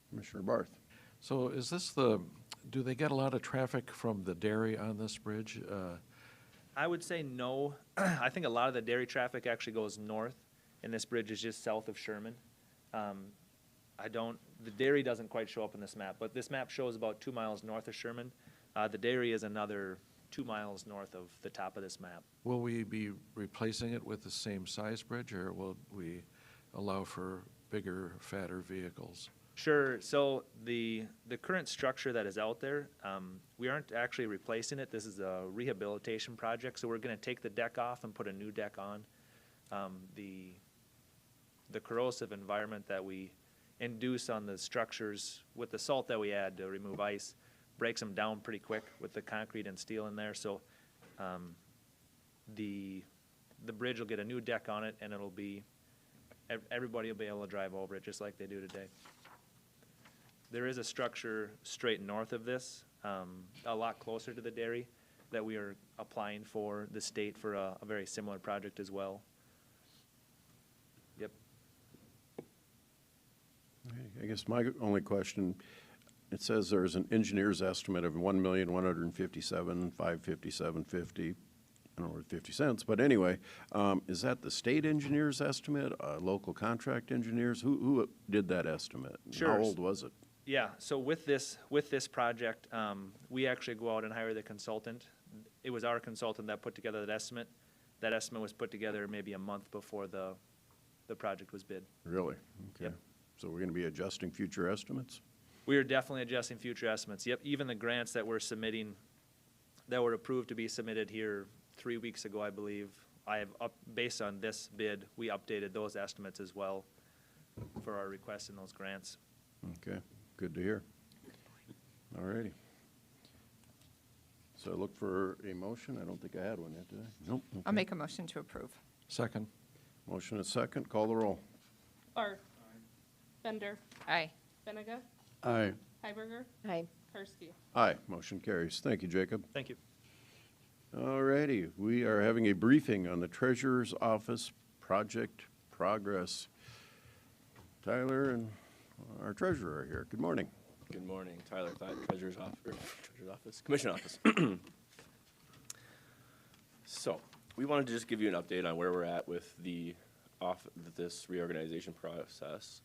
Commissioner Barth. So is this do they get a lot of traffic from the dairy on this bridge? I would say no. I think a lot of the dairy traffic actually goes north, and this bridge is just south of Sherman. The dairy doesn't quite show up in this map, but this map shows about 2 miles north of Sherman. The dairy is another 2 miles north of the top of this map. Will we be replacing it with the same size bridge, or will we allow for bigger, fatter vehicles? Sure. So the current structure that is out there, we aren't actually replacing it. This is a rehabilitation project, so we're going to take the deck off and put a new deck on. The corrosive environment that we induce on the structures with the salt that we add to remove ice, breaks them down pretty quick with the concrete and steel in there. So the bridge will get a new deck on it, and it'll be, everybody will be able to drive over it just like they do today. There is a structure straight north of this, a lot closer to the dairy, that we are applying for the state for a very similar project as well. Yep. I guess my only question, it says there's an engineer's estimate of $1,157,557.50. I don't know where 50 cents, but anyway, is that the state engineer's estimate, local contract engineers? Who did that estimate? Sure. How old was it? Yeah, so with this project, we actually go out and hire the consultant. It was our consultant that put together that estimate. That estimate was put together maybe a month before the project was bid. Really? Okay. Yep. So we're going to be adjusting future estimates? We are definitely adjusting future estimates. Yep, even the grants that we're submitting, that were approved to be submitted here 3 weeks ago, I believe, based on this bid, we updated those estimates as well for our requests in those grants. Okay, good to hear. All righty. So I look for a motion. I don't think I had one yet, did I? Nope. I'll Okay. make a motion to approve. Second. Motion is second. Call the roll. Barth. Bender. Aye. Benega. Aye. Hiberger. Aye. Karski. Aye. Motion carries. Thank you, Jacob. Thank you. All righty. We are having a briefing on the Treasurer's Office project progress. Tyler and our treasurer are here. Good morning. Good morning, Tyler Clyde, Treasurer's Office, Commission Office. So, we wanted to just give you an update on where we're at with this reorganization process.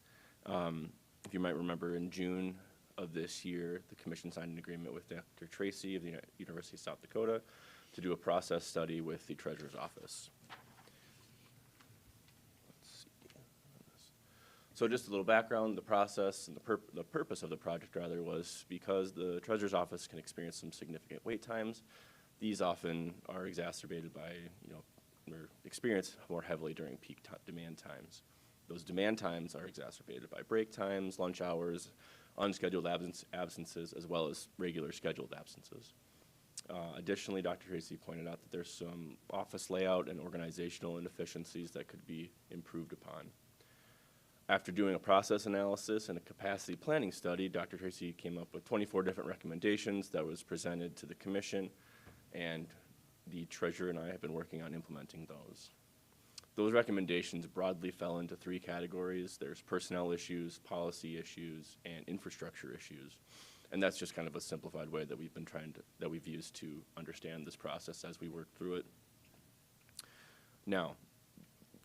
If you might remember, in June of this year, the Commission signed an agreement with Dr. Tracy of the University of South Dakota to do a process study with the Treasurer's Office. So just a little background, the process and the purpose of the project rather was because the Treasurer's Office can experience some significant wait times. These often are exacerbated by, or experienced more heavily during peak demand times. Those demand times are exacerbated by break times, lunch hours, unscheduled absences, as well as regular scheduled absences. Additionally, Dr. Tracy pointed out that there's some office layout and organizational inefficiencies that could be improved upon. After doing a process analysis and a capacity planning study, Dr. Tracy came up with 24 different recommendations that was presented to the Commission, and the Treasurer and I have been working on implementing those. Those recommendations broadly fell into 3 categories. There's personnel issues, policy issues, and infrastructure issues. And that's just kind of a simplified way that we've used to understand this process as we work through it. Now,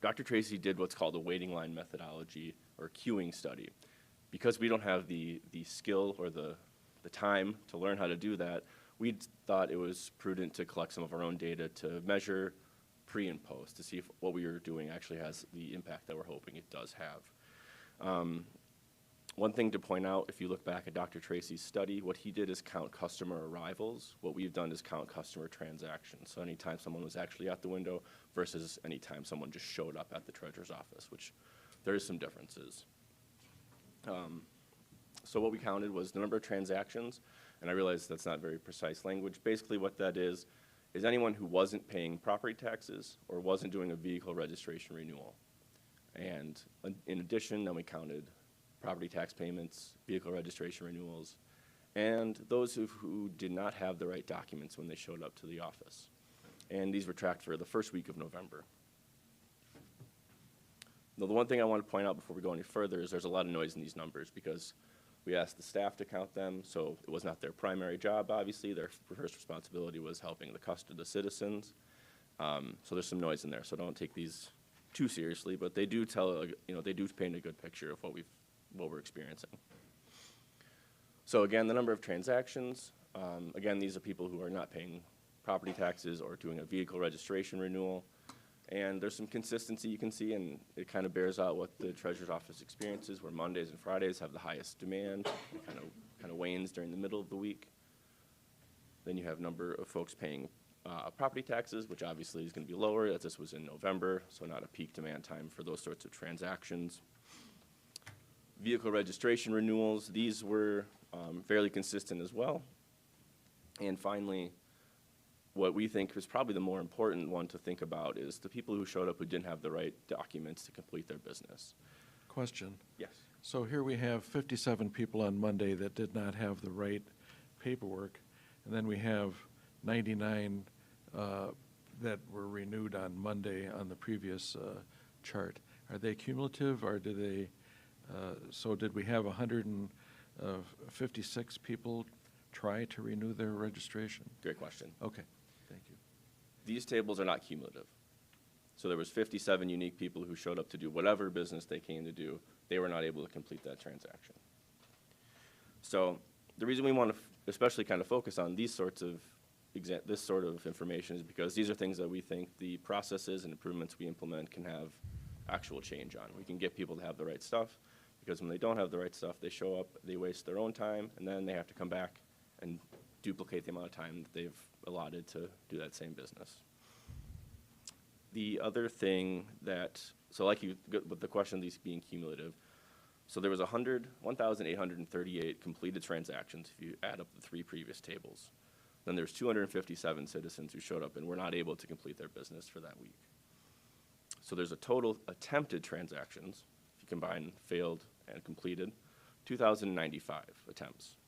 Dr. Tracy did what's called a waiting line methodology or queuing study. Because we don't have the skill or the time to learn how to do that, we thought it was prudent to collect some of our own data to measure pre and post to see if what we were doing actually has the impact that we're hoping it does have. One thing to point out, if you look back at Dr. Tracy's study, what he did is count customer arrivals. What we've done is count customer transactions. So anytime someone was actually at the window versus anytime someone just showed up at the Treasurer's Office, which there is some differences. So what we counted was the number of transactions, and I realize that's not very precise language. Basically what that is anyone who wasn't paying property taxes or wasn't doing a vehicle registration renewal. And in addition, then we counted property tax payments, vehicle registration renewals, and those who did not have the right documents when they showed up to the office. And these were tracked for the first week of November. Now, the one thing I want to point out before we go any further is there's a lot of noise in these numbers because we asked the staff to count them, so it was not their primary job, obviously. Their first responsibility was helping the citizens. So there's some noise in there, so don't take these too seriously, but they do they do paint a good picture of what we're experiencing. So again, the number of transactions, again, these are people who are not paying property taxes or doing a vehicle registration renewal. And there's some consistency you can see, and it kind of bears out what the Treasurer's Office experiences, where Mondays and Fridays have the highest demand. It kind of wanes during the middle of the week. Then you have number of folks paying property taxes, which obviously is going to be lower, as this was in November, so not a peak demand time for those sorts of transactions. Vehicle registration renewals, these were fairly consistent as well. And finally, what we think is probably the more important one to think about is the people who showed up who didn't have the right documents to complete their business. Question. Yes. So here we have 57 people on Monday that did not have the right paperwork, and then we have 99 that were renewed on Monday on the previous chart. Are they cumulative, or do they, so did we have 156 people try to renew their registration? Great question. Okay, thank you. These tables are not cumulative. So there was 57 unique people who showed up to do whatever business they came to do. They were not able to complete that transaction. So the reason we want to especially kind of focus on these sorts of this sort of information is because these are things that we think the processes and improvements we implement can have actual change on. We can get people to have the right stuff, because when they don't have the right stuff, they show up, they waste their own time, and then they have to come back and duplicate the amount of time that they've allotted to do that same business. The other thing that, so like you, with the question of these being cumulative, so there was 1,838 completed transactions if you add up the 3 previous tables. Then there's 257 citizens who showed up and were not able to complete their business for that week. So there's a total attempted transactions, if you combine failed and completed, 2,095 attempts.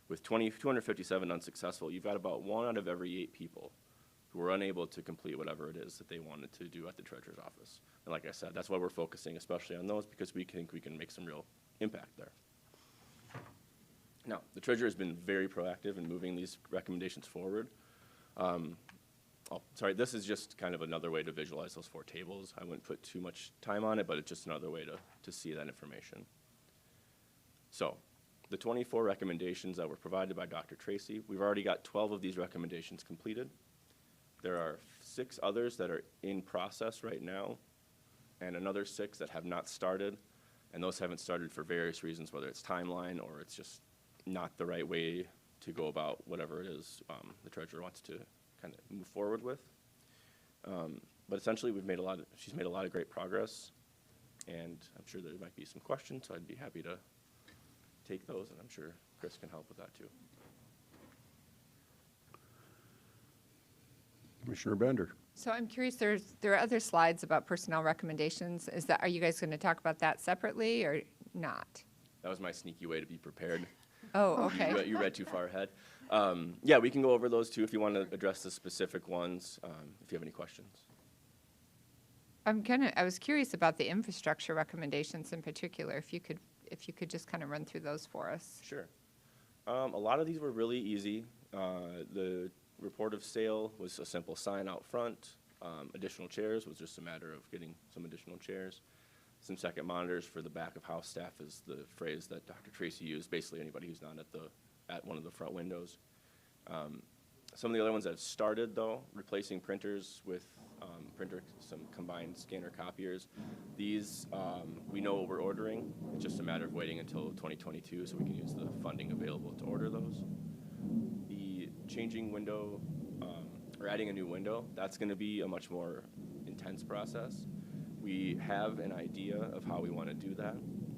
With 257 unsuccessful, you've got about 1 out of every 8 people who were unable to complete whatever it is that they wanted to do at the treasurer's office. And like I said, that's why we're focusing especially on those, because we think we can make some real impact there. Now, the treasurer has been very proactive in moving these recommendations forward. Sorry, this is just kind of another way to visualize those 4 tables. I wouldn't put too much time on it, but it's just another way to see that information. So, the 24 recommendations that were provided by Dr. Tracy, we've already got 12 of these recommendations completed. There are 6 others that are in process right now, and another 6 that have not started, and those haven't started for various reasons, whether it's timeline or it's just not the right way to go about whatever it is the treasurer wants to kind of move forward with. But essentially, she's made a lot of great progress, and I'm sure there might be some questions, so I'd be happy to take those, and I'm sure Chris can help with that too. Commissioner Bender. So I'm curious, there are other slides about personnel recommendations. Are you guys going to talk about that separately or not? That was my sneaky way to be prepared. Oh, okay. You read too far ahead. Yeah, we can go over those too if you want to address the specific ones, if you have any questions. I was curious about the infrastructure recommendations in particular, if you could just kind of run through those for us. Sure. A lot of these were really easy. The report of sale was a simple sign out front. Additional chairs was just a matter of getting some additional chairs. Some second monitors for the back of house staff is the phrase that Dr. Tracy used, basically anybody who's not at one of the front windows. Some of the other ones that have started, though, replacing printers with some combined scanner copiers. These, we know what we're ordering. It's just a matter of waiting until 2022 so we can use the funding available to order those. The changing window, or adding a new window, that's going to be a much more intense process. We have an idea of how we want to do that,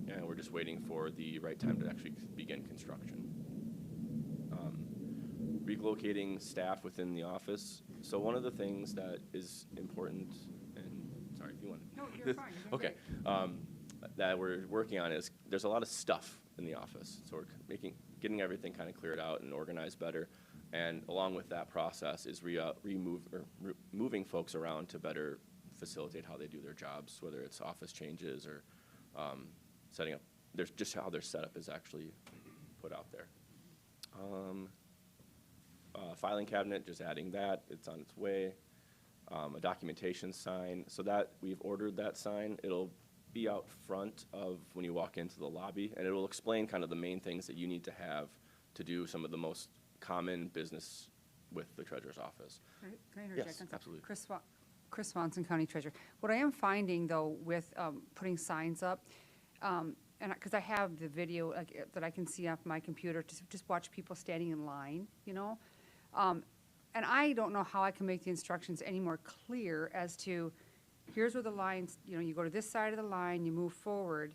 and we're just waiting for the right time to actually begin construction. Relocating staff within the office. So one of the things that is important, and sorry if you want to. No, you're fine. You're okay. That we're working on is there's a lot of stuff in the office, so we're getting everything kind of cleared out and organized better. And along with that process is moving folks around to better facilitate how they do their jobs, whether it's office changes or setting up. There's just how their setup is actually put out there. Filing cabinet, just adding that, it's on its way. A documentation sign, so that we've ordered that sign. It'll be out front of when you walk into the lobby, and it will explain kind of the main things that you need to have to do some of the most common business with the treasurer's office. Can I interject? Yes, absolutely. Chris Swanson, County Treasurer. What I am finding, though, with putting signs up, and because I have the video that I can see off my computer to just watch people standing in line, you know, and I don't know how I can make the instructions any more clear as to here's where the lines, you know, you go to this side of the line, you move forward,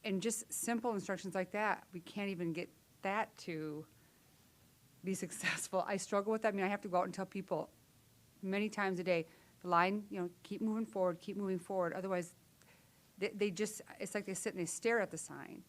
And just simple instructions like that, we can't even get that to be successful. I struggle with that. I mean, I have to go out and tell people many times a day, the line, keep moving forward, keep moving forward. Otherwise, they just, it's like they sit and they stare at the sign,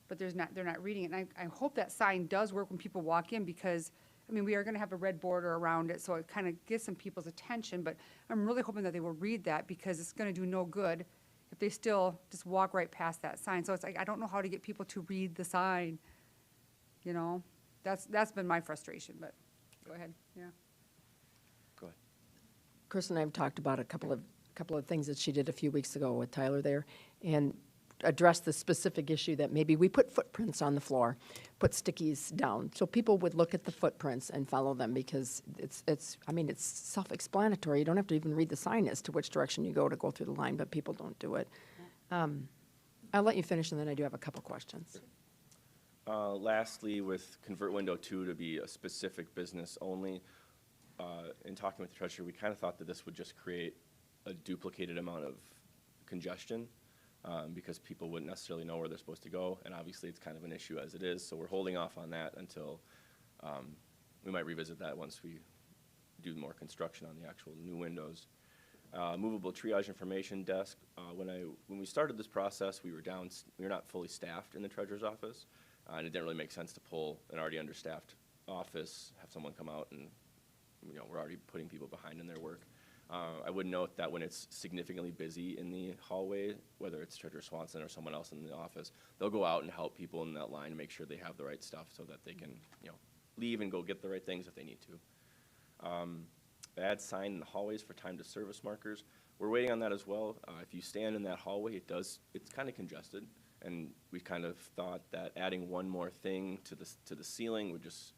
but they're not reading it. And I hope that sign does work when people walk in, because, I mean, we are going to have a red border around it, so it kind of gets some people's attention, but I'm really hoping that they will read that, because it's going to do no good if they still just walk right past that sign. So it's like, I don't know how to get people to read the sign, That's been my frustration, but go ahead, yeah. Go ahead. Chris and I have talked about a couple of things that she did a few weeks ago with Tyler there, and addressed the specific issue that maybe we put footprints on the floor, put stickies down, so people would look at the footprints and follow them, because it's self-explanatory. You don't have to even read the sign as to which direction you go to go through the line, but people don't do it. I'll let you finish, and then I do have a couple questions. Lastly, with Convert Window 2 to be a specific business only, in talking with the treasurer, we kind of thought that this would just create a duplicated amount of congestion, because people wouldn't necessarily know where they're supposed to go, and obviously it's kind of an issue as it is, so we're holding off on that until we might revisit that once we do more construction on the actual new windows. Movable triage information desk. When we started this process, we were not fully staffed in the treasurer's office, and it didn't really make sense to pull an already understaffed office, have someone come out, and we're already putting people behind in their work. I would note that when it's significantly busy in the hallway, whether it's Treasurer Swanson or someone else in the office, they'll go out and help people in that line to make sure they have the right stuff so that they can leave and go get the right things if they need to. Add sign in the hallways for time to service markers. We're waiting on that as well. If you stand in that hallway, it's kind of congested, and we kind of thought that adding one more thing to the ceiling would just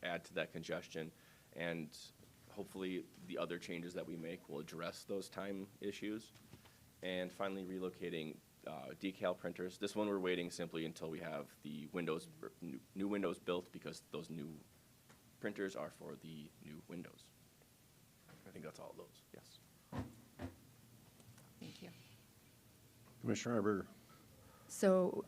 add to that congestion, and hopefully the other changes that we make will address those time issues. And finally, relocating decal printers. This one we're waiting simply until we have the new windows built, because those new printers are for the new windows. I think that's all of those, yes. Thank you. Commissioner Arber. So,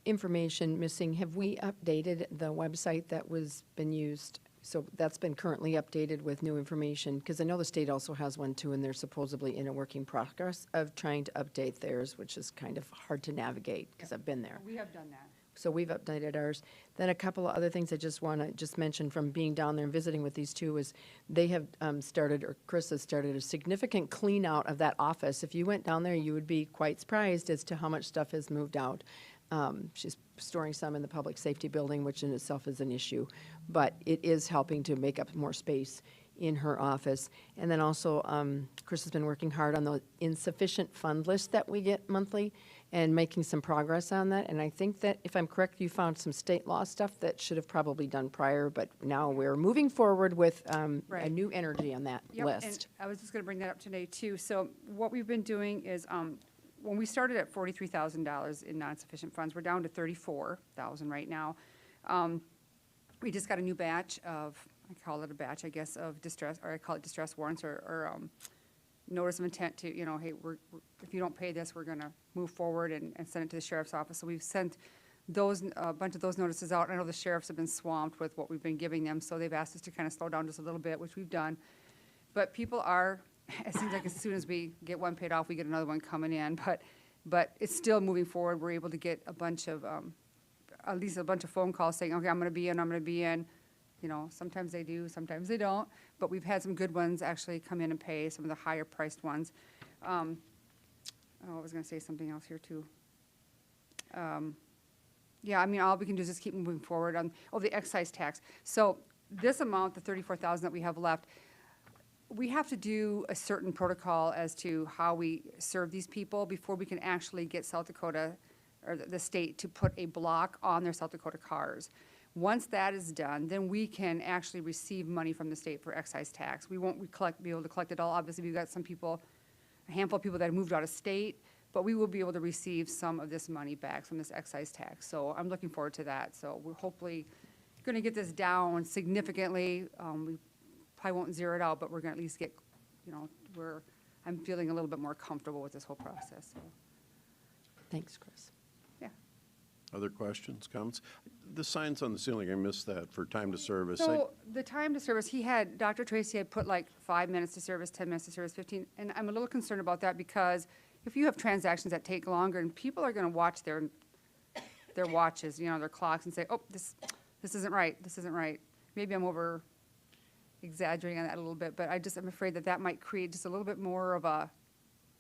information missing. Have we updated the website that was been used? So that's been currently updated with new information, because I know the state also has one too, and they're supposedly in a working progress of trying to update theirs, which is kind of hard to navigate, because I've been there. We have done that. So we've updated ours. Then a couple of other things I just want to mention from being down there and visiting with these two is they have started, or Chris has started, a significant clean out of that office. If you went down there, you would be quite surprised as to how much stuff has moved out. She's storing some in the public safety building, which in itself is an issue, but it is helping to make up more space in her office. And then also, Chris has been working hard on the insufficient fund list that we get monthly and making some progress on that. And I think that, if I'm correct, you found some state law stuff that should have probably done prior, but now we're moving forward with a Right. new energy on that Yep, list. and I was just going to bring that up today, too. So what we've been doing is, when we started at $43,000 in non-sufficient funds, we're down to $34,000 right now. We just got a new batch of, I call it a batch, I guess, of distress, or I call it distress warrants, or notice of intent to, hey, if you don't pay this, we're going to move forward and send it to the sheriff's office. So we've sent a bunch of those notices out. I know the sheriffs have been swamped with what we've been giving them, so they've asked us to kind of slow down just a little bit, which we've done. But people are, it seems like as soon as we get one paid off, we get another one coming in. But it's still moving forward. We're able to get a bunch of, at least a bunch of phone calls saying, okay, I'm going to be in. Sometimes they do, sometimes they don't. But we've had some good ones actually come in and pay, some of the higher priced ones. I was going to say something else here too. Yeah, I mean, all we can do is just keep moving forward on, the excise tax. So this amount, the $34,000 that we have left, we have to do a certain protocol as to how we serve these people before we can actually get South Dakota, or the state, to put a block on their South Dakota cars. Once that is done, then we can actually receive money from the state for excise tax. We won't be able to collect it all. Obviously, we've got some people, a handful of people that have moved out of state, but we will be able to receive some of this money back from this excise tax. So I'm looking forward to that. So we're hopefully going to get this down significantly. We probably won't zero it out, but we're going to at least get, I'm feeling a little bit more comfortable with this whole process. So. Thanks, Chris. Other questions, comments? The signs on the ceiling, I missed that for time to service. So the time to service, Dr. Tracy had put like 5 minutes to service, 10 minutes to service, 15, and I'm a little concerned about that because if you have transactions that take longer and people are gonna watch their watches, you know, their clocks and say, oh, this isn't right, this isn't right. Maybe I'm over exaggerating on that a little bit, but I'm afraid that might create just a little bit more of a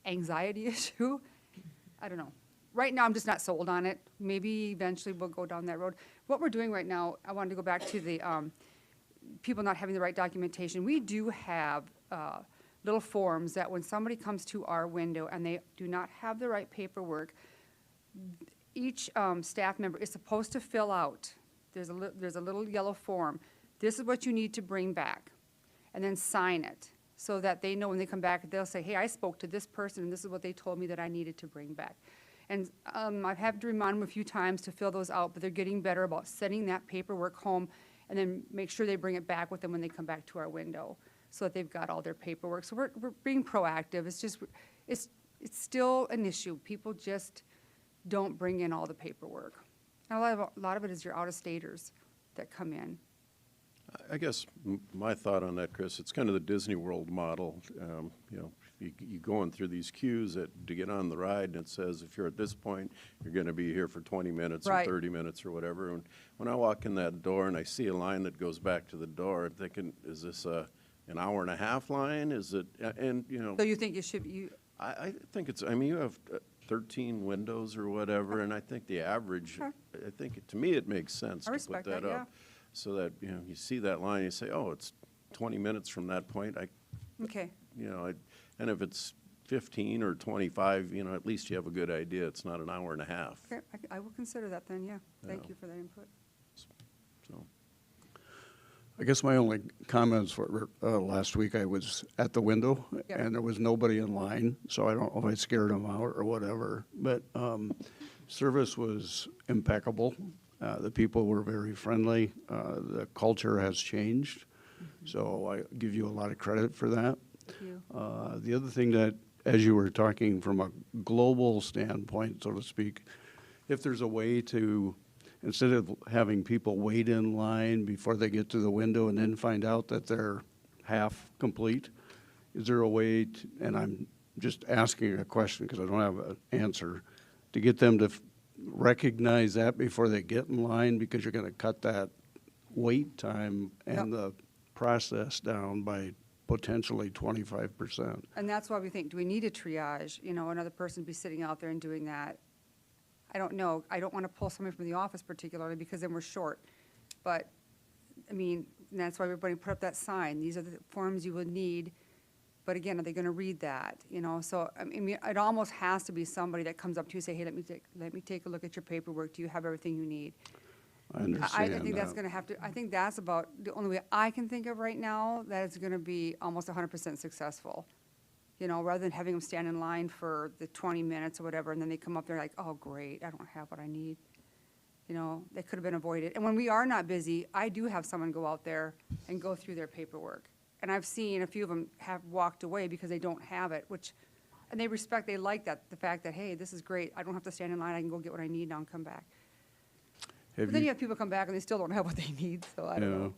anxiety issue. I don't know. Right now, I'm just not sold on it. Maybe eventually we'll go down that road. What we're doing right now, I wanted to go back to the people not having the right documentation. We do have little forms that when somebody comes to our window and they do not have the right paperwork, each staff member is supposed to fill out. There's a little yellow form. This is what you need to bring back, and then sign it so that they know when they come back, they'll say, hey, I spoke to this person, and this is what they told me that I needed to bring back. And I've had to remind them a few times to fill those out, but they're getting better about sending that paperwork home and then make sure they bring it back with them when they come back to our window so that they've got all their paperwork. So we're being proactive. It's still an issue. People just don't bring in all the paperwork. And a lot of it is your out-of-staters that come in. I guess my thought on that, Chris, it's kind of the Disney World model. You know, you going through these queues to get on the ride, and it says if you're at this point, you're going to be here for 20 minutes Right. or 30 minutes or whatever. And when I walk in that door and I see a line that goes back to the door, I'm thinking, is this an hour and a half line? Is it? And you know, So you think it should be, I think it's. I mean, you have 13 windows or whatever, and I think the average. Okay. I think to me it makes sense I to respect put that that, yeah. up. So that, you know, you see that line, you say, oh, it's 20 minutes from that point. okay. You know, and if it's 15 or 25, you know, at least you have a good idea. It's not an hour and a half. Okay, I will consider that then, yeah. Thank Yeah. you for that input. So, I guess my only comments were, last week I was at the window Yep. and there was nobody in line, so I don't know if I scared them out or whatever. But service was impeccable. The people were very friendly. The culture has changed, so I give you a lot of credit for that. Thank you. The other thing that, as you were talking from a global standpoint, so to speak, if there's a way to, instead of having people wait in line before they get to the window and then find out that they're half complete, is there a way to, and I'm just asking a question because I don't have an answer, to get them to recognize that before they get in line, because you're going to cut that wait time and the process down by potentially 25%. And that's why we think, do we need a triage? You know, another person be sitting out there and doing that? I don't know. I don't want to pull somebody from the office particularly because then we're short. But, I mean, that's why everybody put up that sign. These are the forms you will need. But again, are they going to read that? You know, so I mean, it almost has to be somebody that comes up to you and say, hey, let me take a look at your paperwork. Do you have everything you need? I understand I think that's that. going to have to, I think that's about the only way I can think of right now that it's going to be almost 100% successful. You know, rather than having them stand in line for the 20 minutes or whatever, and then they come up there like, oh, great, I don't have what I need. You know, that could have been avoided. And when we are not busy, I do have someone go out there and go through their paperwork. And I've seen a few of them have walked away because they don't have it, and they like that, the fact that, hey, this is great. I don't have to stand in line. I can go get what I need now and come back. But then you have people come back and they still don't have what they need, so I don't know.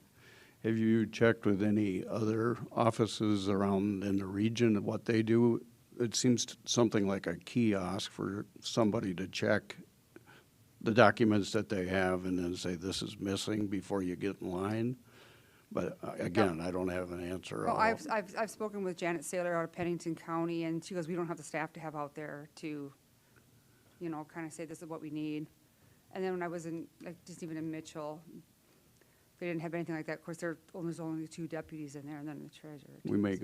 Have you checked with any other offices around in the region of what they do? It seems something like a kiosk for somebody to check the documents that they have and then say this is missing before you get in line. But again, I don't have an answer. Well, I've spoken with Janet Saylor out of Pennington County, and she goes, we don't have the staff to have out there to, you know, kind of say this is what we need. And then when I was in, like, just even in Mitchell, they didn't have anything like that. Of course, there's only 2 deputies in there, and then the treasurer. We may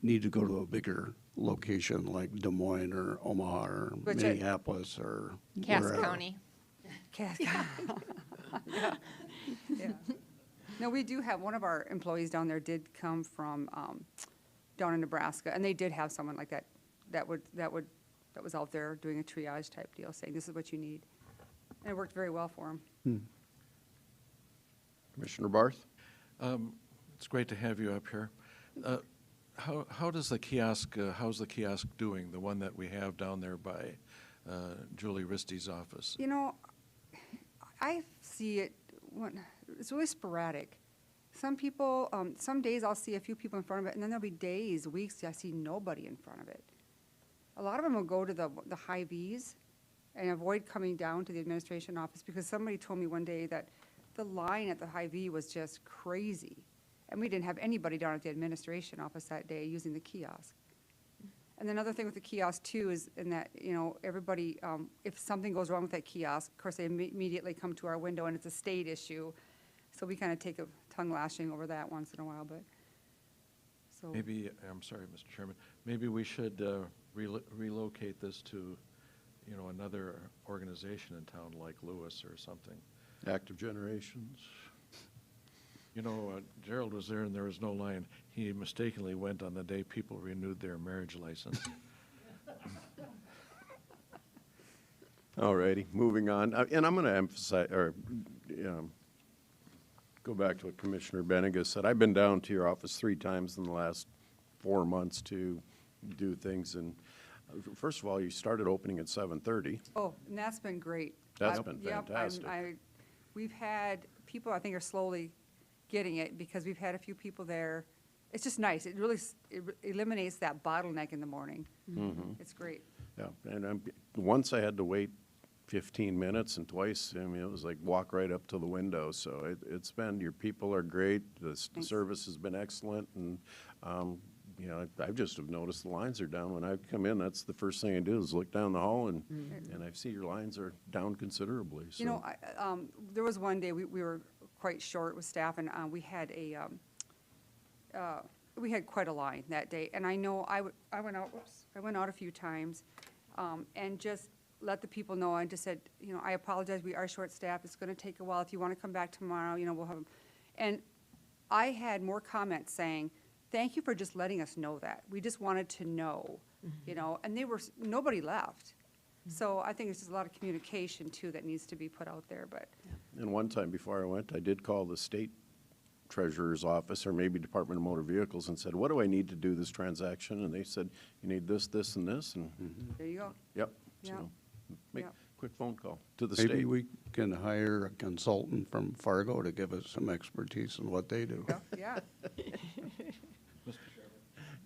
need to go to a bigger location like Des Moines or Omaha or Minneapolis or Cass wherever. County. Yeah. Yeah. No, we do have, one of our employees down there did come from down in Nebraska, and they did have someone like that was out there doing a triage type deal, saying this is what you need. And it worked very well for them. Commissioner Barth? It's great to have you up here. How does the kiosk, how's the kiosk doing, the one that we have down there by Julie Risty's office? You know, I see it, it's really sporadic. Some people, some days I'll see a few people in front of it, and then there'll be days, weeks, I see nobody in front of it. A lot of them will go to the high Vs and avoid coming down to the administration office, because somebody told me one day that the line at the high V was just crazy. And we didn't have anybody down at the administration office that day using the kiosk. And then another thing with the kiosk too is in that, you know, everybody, if something goes wrong with that kiosk, of course, they immediately come to our window, and it's a state issue. So we kind of take a tongue lashing over that once in a while, but, so. Maybe, I'm sorry, Mr. Chairman, maybe we should relocate this to, you know, another organization in town like Lewis or something. Active Generations. You know, Gerald was there and there was no line. He mistakenly went on the day people renewed their marriage license. All righty, moving on. And I'm going to emphasize, or go back to what Commissioner Benega said. I've been down to your office 3 times in the last 4 months to do things. And first of all, you started opening at 7:30. Oh, and that's been great. That's been fantastic. We've had people, I think, are slowly getting it, because we've had a few people there. It's just nice. It really eliminates that bottleneck in the morning. It's great. Yeah, and once I had to wait 15 minutes, and twice, I mean, it was like walk right up to the window. So it's been, your people are great, the service has been excellent, and, you know, I've just have noticed the lines are down. When I come in, that's the first thing I do is look down the hall, and I see your lines are down considerably. So. You know, there was one day we were quite short with staff, and we had we had quite a line that day. And I know I went out a few times, and just let the people know. I just said, you know, I apologize, we are short-staffed, it's gonna take a while. If you wanna come back tomorrow, you know, we'll have them. And I had more comments saying, thank you for just letting us know that. We just wanted to know, you know, and nobody left. So I think it's just a lot of communication too that needs to be put out there, but. And one time before I went, I did call the state treasurer's office, or maybe Department of Motor Vehicles, and said, what do I need to do this transaction? And they said, you need this, this, and this, and. There you go. Yep. Yep. So make a Yep. quick phone call to the state. Maybe we can hire a consultant from Fargo to give us some expertise in what they do. Yeah.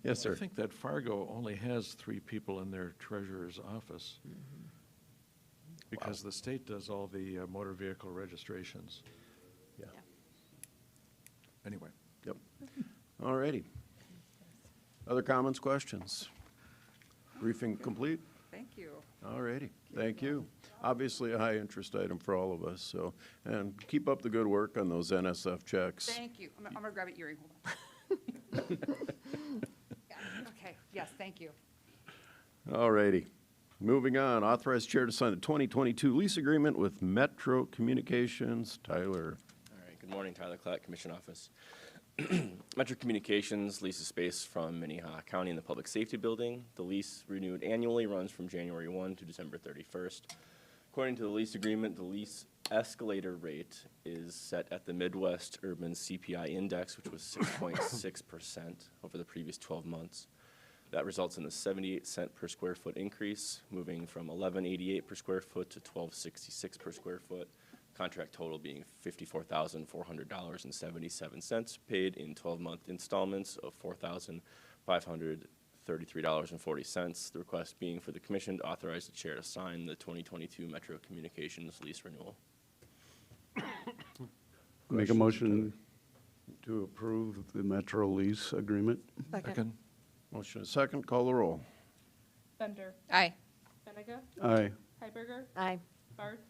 Yes, sir. I think that Fargo only has 3 people in their treasurer's office, because the state does all the motor vehicle registrations. Yeah. Anyway. Yep. All righty. Other comments, questions? Briefing complete? Thank you. All righty. Thank you. Obviously a high interest item for all of us, so, and keep up the good work on those NSF checks. Thank you. I'm gonna grab an earring, hold on. Okay, yes, thank you. All righty. Moving on, authorized chair to sign the 2022 lease agreement with Metro Communications. Tyler. All right, good morning, Tyler Klatt, Commission Office. Metro Communications leases space from Minnehaha County in the Public Safety Building. The lease, renewed annually, runs from January 1 to December 31st. According to the lease agreement, the lease escalator rate is set at the Midwest Urban CPI Index, which was 6.6% over the previous 12 months. That results in a 78-cent per square foot increase, moving from $11.88 per square foot to $12.66 per square foot. Contract total being $54,400.77, paid in 12-month installments of $4,533.40. The request being for the commission to authorize the chair to sign the 2022 Metro Communications lease renewal. Make a motion to approve the Metro lease agreement. Second. Motion is second. Call the roll. Bender. Aye. Benega. Aye. Hiberger. Aye. Barth.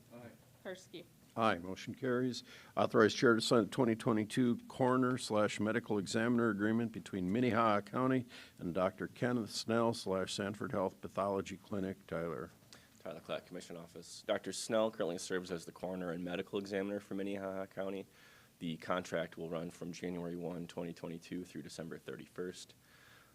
Karski. Aye, motion carries. Authorized chair to sign the 2022 coroner/medical examiner agreement between Minnehaha County and Dr. Kenneth Snell/Sanford Health Pathology Clinic. Tyler. Tyler Klatt, Commission Office. Dr. Snell currently serves as the coroner and medical examiner for Minnehaha County. The contract will run from January 1, 2022 through December 31st.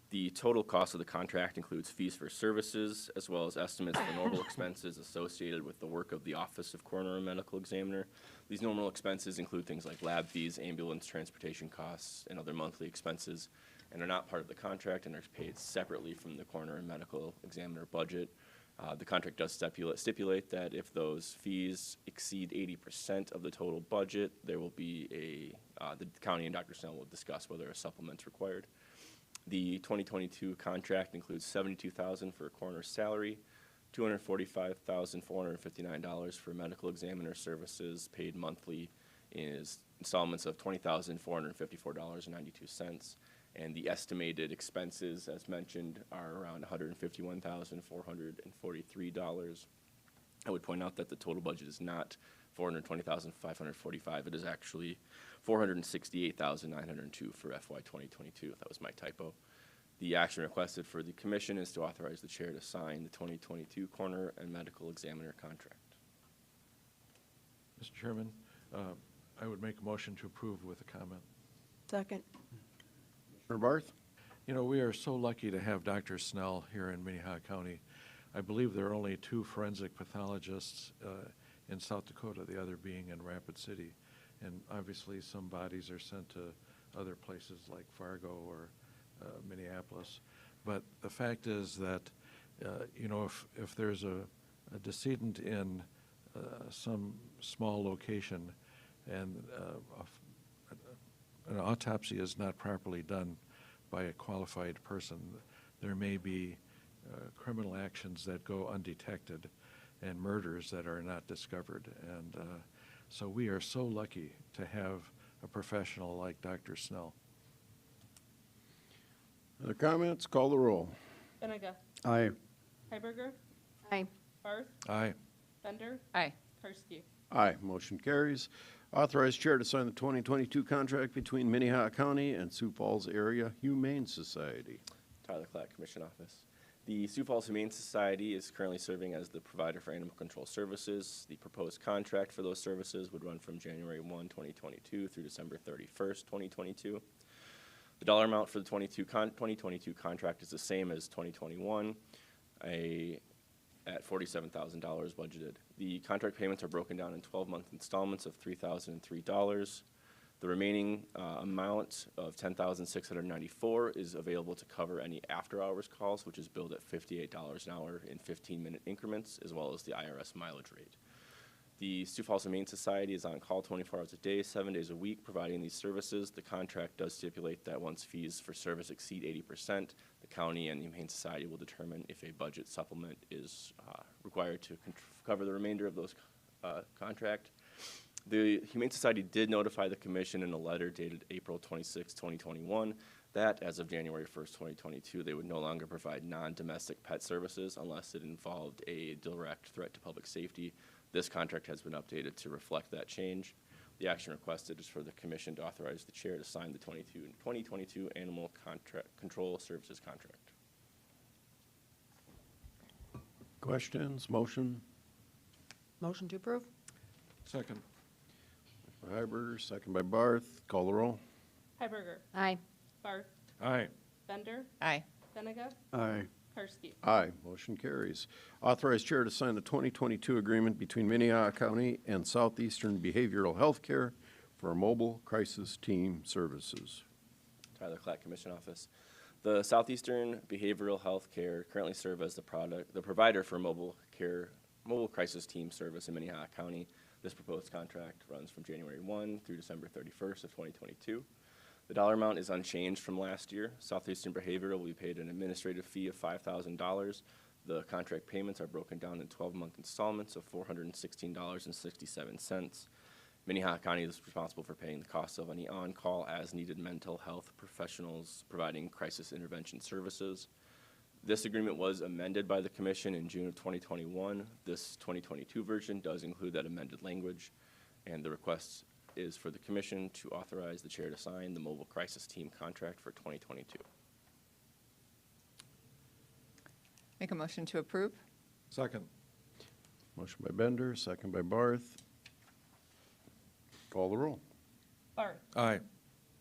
The total cost of the contract includes fees for services, as well as estimates for normal expenses associated with the work of the Office of Coroner and Medical Examiner. These normal expenses include things like lab fees, ambulance transportation costs, and other monthly expenses, and are not part of the contract and are paid separately from the Coroner and Medical Examiner budget. The contract does stipulate that if those fees exceed 80% of the total budget, there will be the county and Dr. Snell will discuss whether a supplement's required. The 2022 contract includes $72,000 for a coroner's salary, $245,459 for medical examiner services paid monthly in installments of $20,454.92. And the estimated expenses, as mentioned, are around $151,443. I would point out that the total budget is not $420,545. It is actually $468,902 for FY 2022. That was my typo. The action requested for the commission is to authorize the chair to sign the 2022 coroner and medical examiner contract. Mr. Chairman, I would make a motion to approve with a comment. Second. Commissioner Barth? You know, we are so lucky to have Dr. Snell here in Minnehaha County. I believe there are only 2 forensic pathologists in South Dakota, the other being in Rapid City. And obviously some bodies are sent to other places like Fargo or Minneapolis. But the fact is that, you know, if there's a decedent in some small location and an autopsy is not properly done by a qualified person, there may be criminal actions that go undetected and murders that are not discovered. And so we are so lucky to have a professional like Dr. Snell. Other comments? Call the roll. Benega. Aye. Heiberger. Aye. Barth. Aye. Bender. Aye. Karski. Aye, motion carries. Authorize chair to sign the 2022 contract between Minnehaha County and Sioux Falls Area Humane Society. Tyler Clatt, Commission Office. The Sioux Falls Humane Society is currently serving as the provider for animal control services. The proposed contract for those services would run from January 1, 2022 through December 31st, 2022. The dollar amount for the 2022 contract is the same as 2021, at $47,000 budgeted. The contract payments are broken down in 12-month installments of $3,003. The remaining amount of $10,694 is available to cover any after-hours calls, which is billed at $58 an hour in 15-minute increments, as well as the IRS mileage rate. The Sioux Falls Humane Society is on call 24 hours a day, 7 days a week, providing these services. The contract does stipulate that once fees for service exceed 80%, the county and the Humane Society will determine if a budget supplement is required to cover the remainder of those contract. The Humane Society did notify the commission in a letter dated April 26, 2021, that as of January 1st, 2022, they would no longer provide non-domestic pet services unless it involved a direct threat to public safety. This contract has been updated to reflect that change. The action requested is for the commission to authorize the chair to sign the 2022 Animal Control Services contract. Questions, motion? Motion to approve? Second. Heiberger, second by Barth. Call the roll. Heiberger. Aye. Barth. Aye. Bender. Aye. Benega. Aye. Karski. Aye, motion carries. Authorize chair to sign the 2022 agreement between Minnehaha County and Southeastern Behavioral Health Care for mobile crisis team services. Tyler Clatt, Commission Office. The Southeastern Behavioral Health Care currently serve as the provider for mobile crisis team service in Minnehaha County. This proposed contract runs from January 1 through December 31st of 2022. The dollar amount is unchanged from last year. Southeastern Behavioral will be paid an administrative fee of $5,000. The contract payments are broken down in 12-month installments of $416.67. Minnehaha County is responsible for paying the costs of any on-call as-needed mental health professionals providing crisis intervention services. This agreement was amended by the Commission in June of 2021. This 2022 version does include that amended language, and the request is for the Commission to authorize the chair to sign the mobile crisis team contract for 2022. Make a motion to approve? Second. Motion by Bender, second by Barth. Call the roll. Barth. Aye.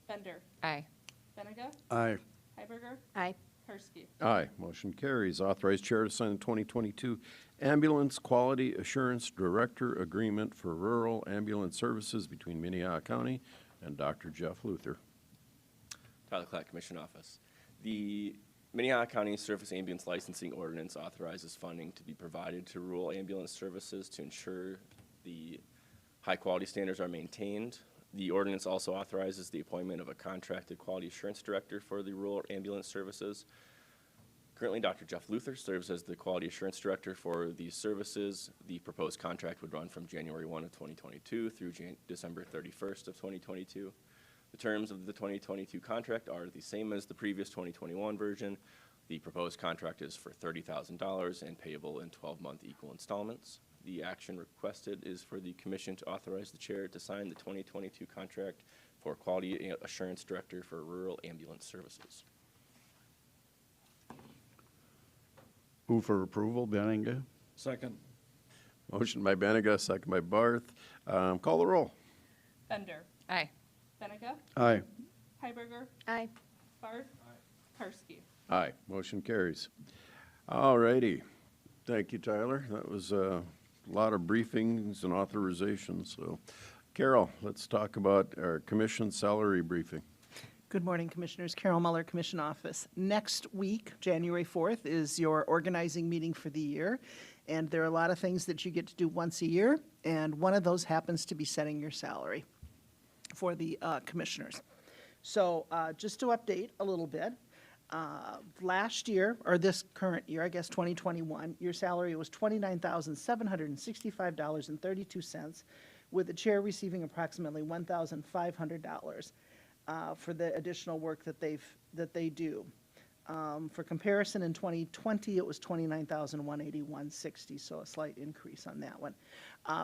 Bender. Aye. Benega. Aye. Heiberger. Aye. Karski. Aye, motion carries. Authorize chair to sign the 2022 Ambulance Quality Assurance Director Agreement for Rural Ambulance Services between Minnehaha County and Dr. Jeff Luther. Tyler Clatt, Commission Office. The Minnehaha County Surface Ambulance Licensing Ordinance authorizes funding to be provided to rural ambulance services to ensure the high-quality standards are maintained. The ordinance also authorizes the appointment of a contracted quality assurance director for the rural ambulance services. Currently, Dr. Jeff Luther serves as the quality assurance director for these services. The proposed contract would run from January 1 of 2022 through December 31st of 2022. The terms of the 2022 contract are the same as the previous 2021 version. The proposed contract is for $30,000 and payable in 12-month equal installments. The action requested is for the commission to authorize the chair to sign the 2022 contract for quality assurance director for rural ambulance services. Move for approval, Benninga. Second. Motion by Benega, second by Barth. Call the roll. Bender. Aye. Benega. Aye. Hiberger. Aye. Barth. Karski. Aye, motion carries. All righty. Thank you, Tyler. That was a lot of briefings and authorizations. So, Carol, let's talk about our commission salary briefing. Good morning, Commissioners. Carol Muller, Commission Office. Next week, January 4th, is your organizing meeting for the year, and there are a lot of things that you get to do once a year, and one of those happens to be setting your salary for the commissioners. So just to update a little bit, last year, or this current year, I guess 2021, your salary was $29,765.32, with the chair receiving approximately $1,500 for the additional work that they do. For comparison, in 2020, it was $29,181.60, so a slight increase on that one.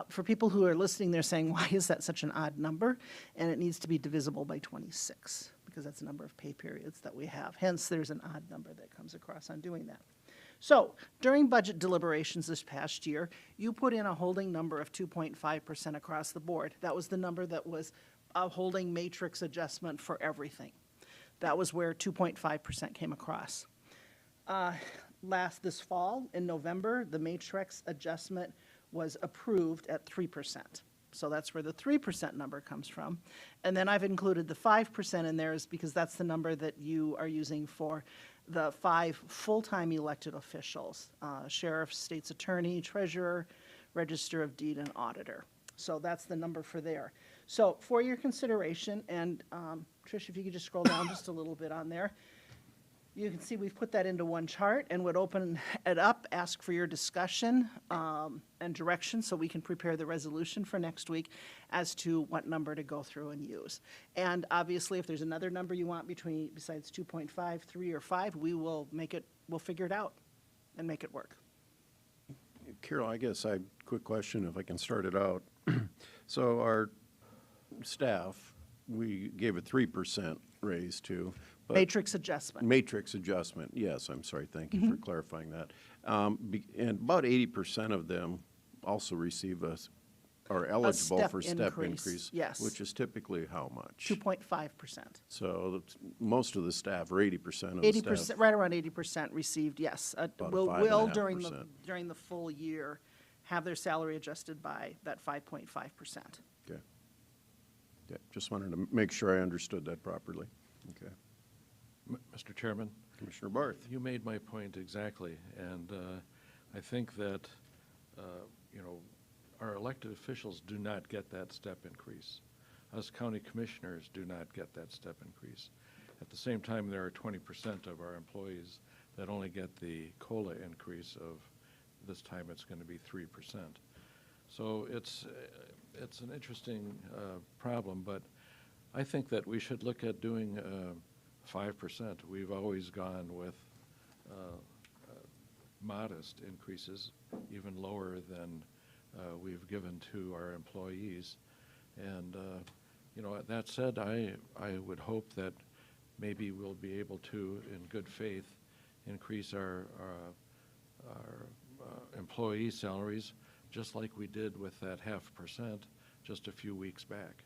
For people who are listening, they're saying, why is that such an odd number? And it needs to be divisible by 26, because that's the number of pay periods that we have. Hence, there's an odd number that comes across on doing that. So, during budget deliberations this past year, you put in a holding number of 2.5% across the board. That was the number that was a holding matrix adjustment for everything. That was where 2.5% came across. This fall, in November, the matrix adjustment was approved at 3%. So that's where the 3% number comes from. And then I've included the 5% in there is because that's the number that you are using for the 5 full-time elected officials, sheriff, state's attorney, treasurer, register of deed, and auditor. So that's the number for there. So for your consideration, and Trish, if you could just scroll down just a little bit on there, you can see we've put that into one chart and would open it up, ask for your discussion and direction so we can prepare the resolution for next week as to what number to go through and use. And obviously, if there's another number you want besides 2.5, 3, or 5, we'll figure it out and make it work. Carol, I guess quick question, if I can start it out. So our staff, we gave a 3% raise to. Matrix adjustment. Matrix adjustment, yes, I'm sorry, thank you for clarifying that. And about 80% of them also receive are eligible for step increase. Yes. Which is typically how much? 2.5%. So most of the staff, or 80% of the staff. 80%, right around 80% received, yes. Will during the full year have their salary adjusted by that 5.5%. Okay. Yeah, just wanted to make sure I understood that properly. Okay. Mr. Chairman? Commissioner Barth. You made my point exactly, and I think that, our elected officials do not get that step increase. Us county commissioners do not get that step increase. At the same time, there are 20% of our employees that only get the COLA increase of this time it's going to be 3%. So it's an interesting problem, but I think that we should look at doing 5%. We've always gone with modest increases, even lower than we've given to our employees. And, that said, I would hope that maybe we'll be able to, in good faith, increase our employee salaries just like we did with that 0.5% just a few weeks back.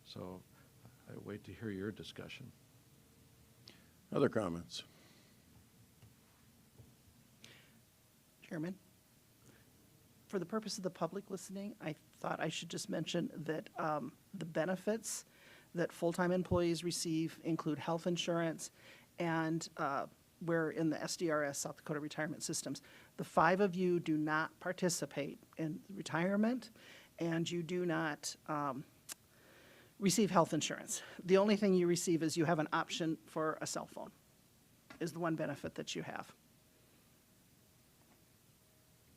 So I wait to hear your discussion. Other comments? Chairman, for the purpose of the public listening, I thought I should just mention that the benefits that full-time employees receive include health insurance and we're in the SDRS, South Dakota Retirement Systems. The 5 of you do not participate in retirement, and you do not receive health insurance. The only thing you receive is you have an option for a cell phone, is the one benefit that you have.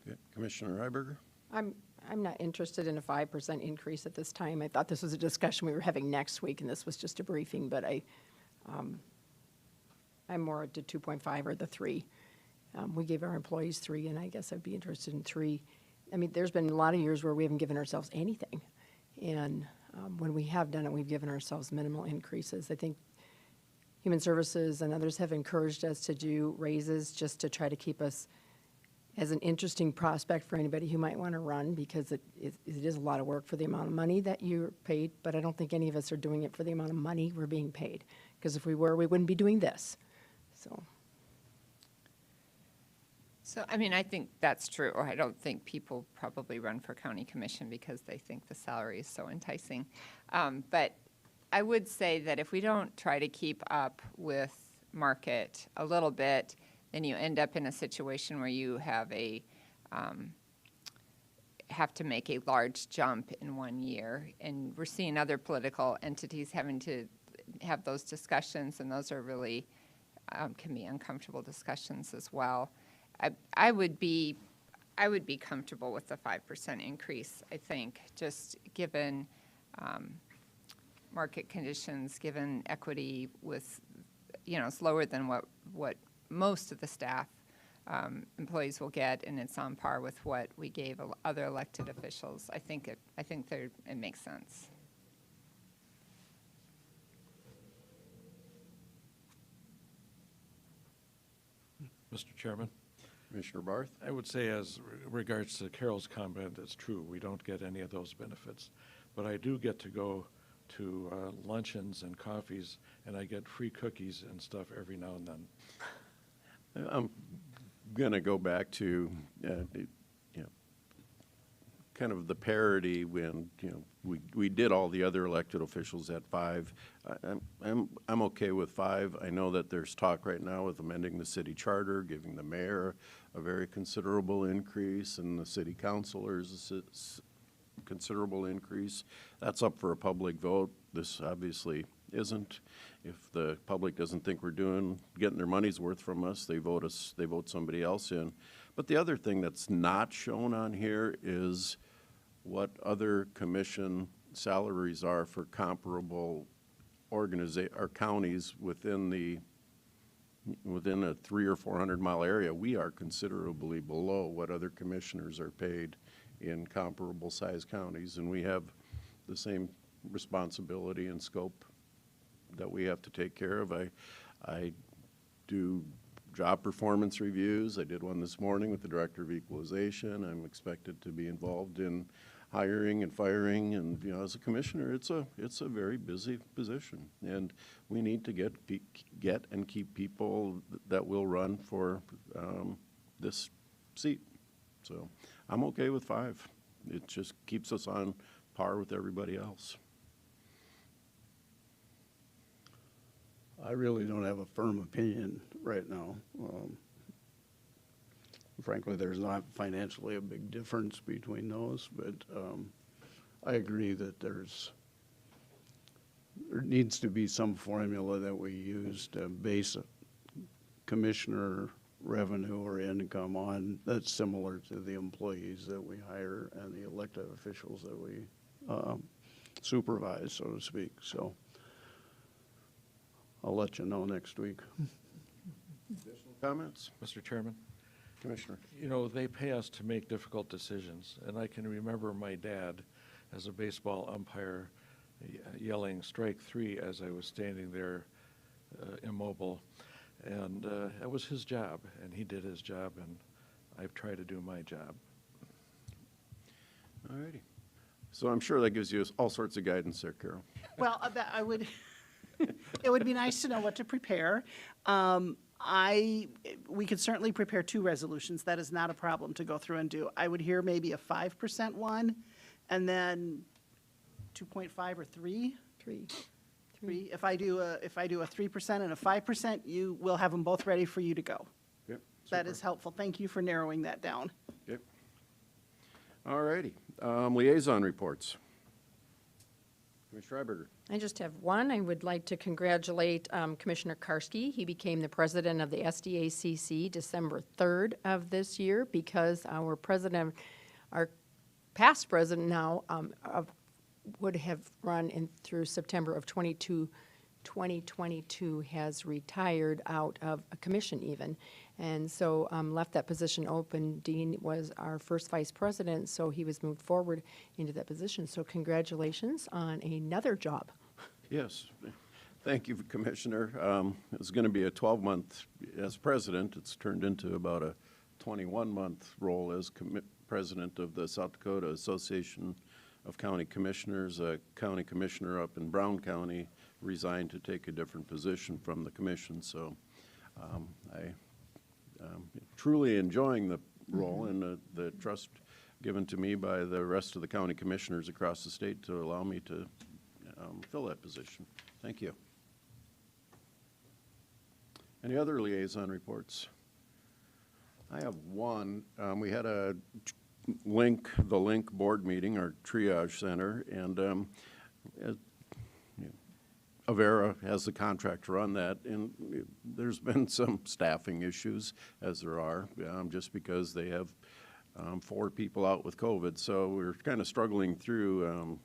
Okay. Commissioner Ryberger? I'm not interested in a 5% increase at this time. I thought this was a discussion we were having next week, and this was just a briefing, but I'm more at the 2.5 or the 3. We gave our employees 3, and I guess I'd be interested in 3. I mean, there's been a lot of years where we haven't given ourselves anything, and when we have done it, we've given ourselves minimal increases. I think Human Services and others have encouraged us to do raises just to try to keep us as an interesting prospect for anybody who might want to run, because it is a lot of work for the amount of money that you're paid, but I don't think any of us are doing it for the amount of money we're being paid, because if we were, we wouldn't be doing this. So, I mean, I think that's true. I don't think people probably run for county commission because they think the salary is so enticing. But I would say that if we don't try to keep up with market a little bit, then you end up in a situation where you have have to make a large jump in 1 year. And we're seeing other political entities having to have those discussions, and those are really can be uncomfortable discussions as well. I would be comfortable with the 5% increase, I think, just given market conditions, given equity with, it's lower than what most of the staff employees will get, and it's on par with what we gave other elected officials. I think it makes sense. Mr. Chairman, Commissioner Barth? I would say as regards to Carol's comment, it's true, we don't get any of those benefits. But I do get to go to luncheons and coffees, and I get free cookies and stuff every now and then. I'm going to go back to, kind of the parity when, we did all the other elected officials at 5. I'm okay with 5. I know that there's talk right now with amending the city charter, giving the mayor a very considerable increase, and the city councilors a considerable increase. That's up for a public vote. This obviously isn't. If the public doesn't think we're getting their money's worth from us, they vote somebody else in. But the other thing that's not shown on here is what other commission salaries are for comparable counties within a 300 or 400 mile area. We are considerably below what other commissioners are paid in comparable size counties, and we have the same responsibility and scope that we have to take care of. I do job performance reviews. I did one this morning with the Director of Equalization. I'm expected to be involved in hiring and firing, and as a commissioner, it's a very busy position, and we need to get and keep people that will run for this seat. So I'm okay with 5. It just keeps us on par with everybody else. I really don't have a firm opinion right now. Frankly, there's not financially a big difference between those, but I agree that there needs to be some formula that we use to base commissioner revenue or income on that's similar to the employees that we hire and the elected officials that we supervise, so to speak. So I'll let you know next week. Additional comments? Mr. Chairman? Commissioner. They pay us to make difficult decisions, and I can remember my dad as a baseball umpire yelling strike 3 as I was standing there immobile, and that was his job, and he did his job, and I've tried to do my job. All righty. So I'm sure that gives you all sorts of guidance there, Carol. Well, I would, it would be nice to know what to prepare. We could certainly prepare 2 resolutions. That is not a problem to go through and do. I would hear maybe a 5% one, and then 2.5 or 3. 3. If I do a 3% and a 5%, you will have them both ready for you to go. Yep, That super. is helpful. Thank you for narrowing that down. Yep. All righty. Liaison reports. Commissioner Freiberger. I just have one. I would like to congratulate Commissioner Karski. He became the president of the SDACC December 3rd of this year because our president, our past president now would have run through September of 2022 has retired out of a commission even. And so left that position open. Dean was our first vice president, so he was moved forward into that position. So congratulations on another job. Yes. Thank you, Commissioner. It's going to be a 12-month as president. It's turned into about a 21-month role as president of the South Dakota Association of County Commissioners. A county commissioner up in Brown County resigned to take a different position from the commission. So I truly enjoying the role and the trust given to me by the rest of the county commissioners across the state to allow me to fill that position. Thank you. Any other liaison reports? I have one. We had the Link board meeting, our triage center, and Avera has the contract to run that, and there's been some staffing issues, as there are, just because they have 4 people out with COVID. So we're kind of struggling through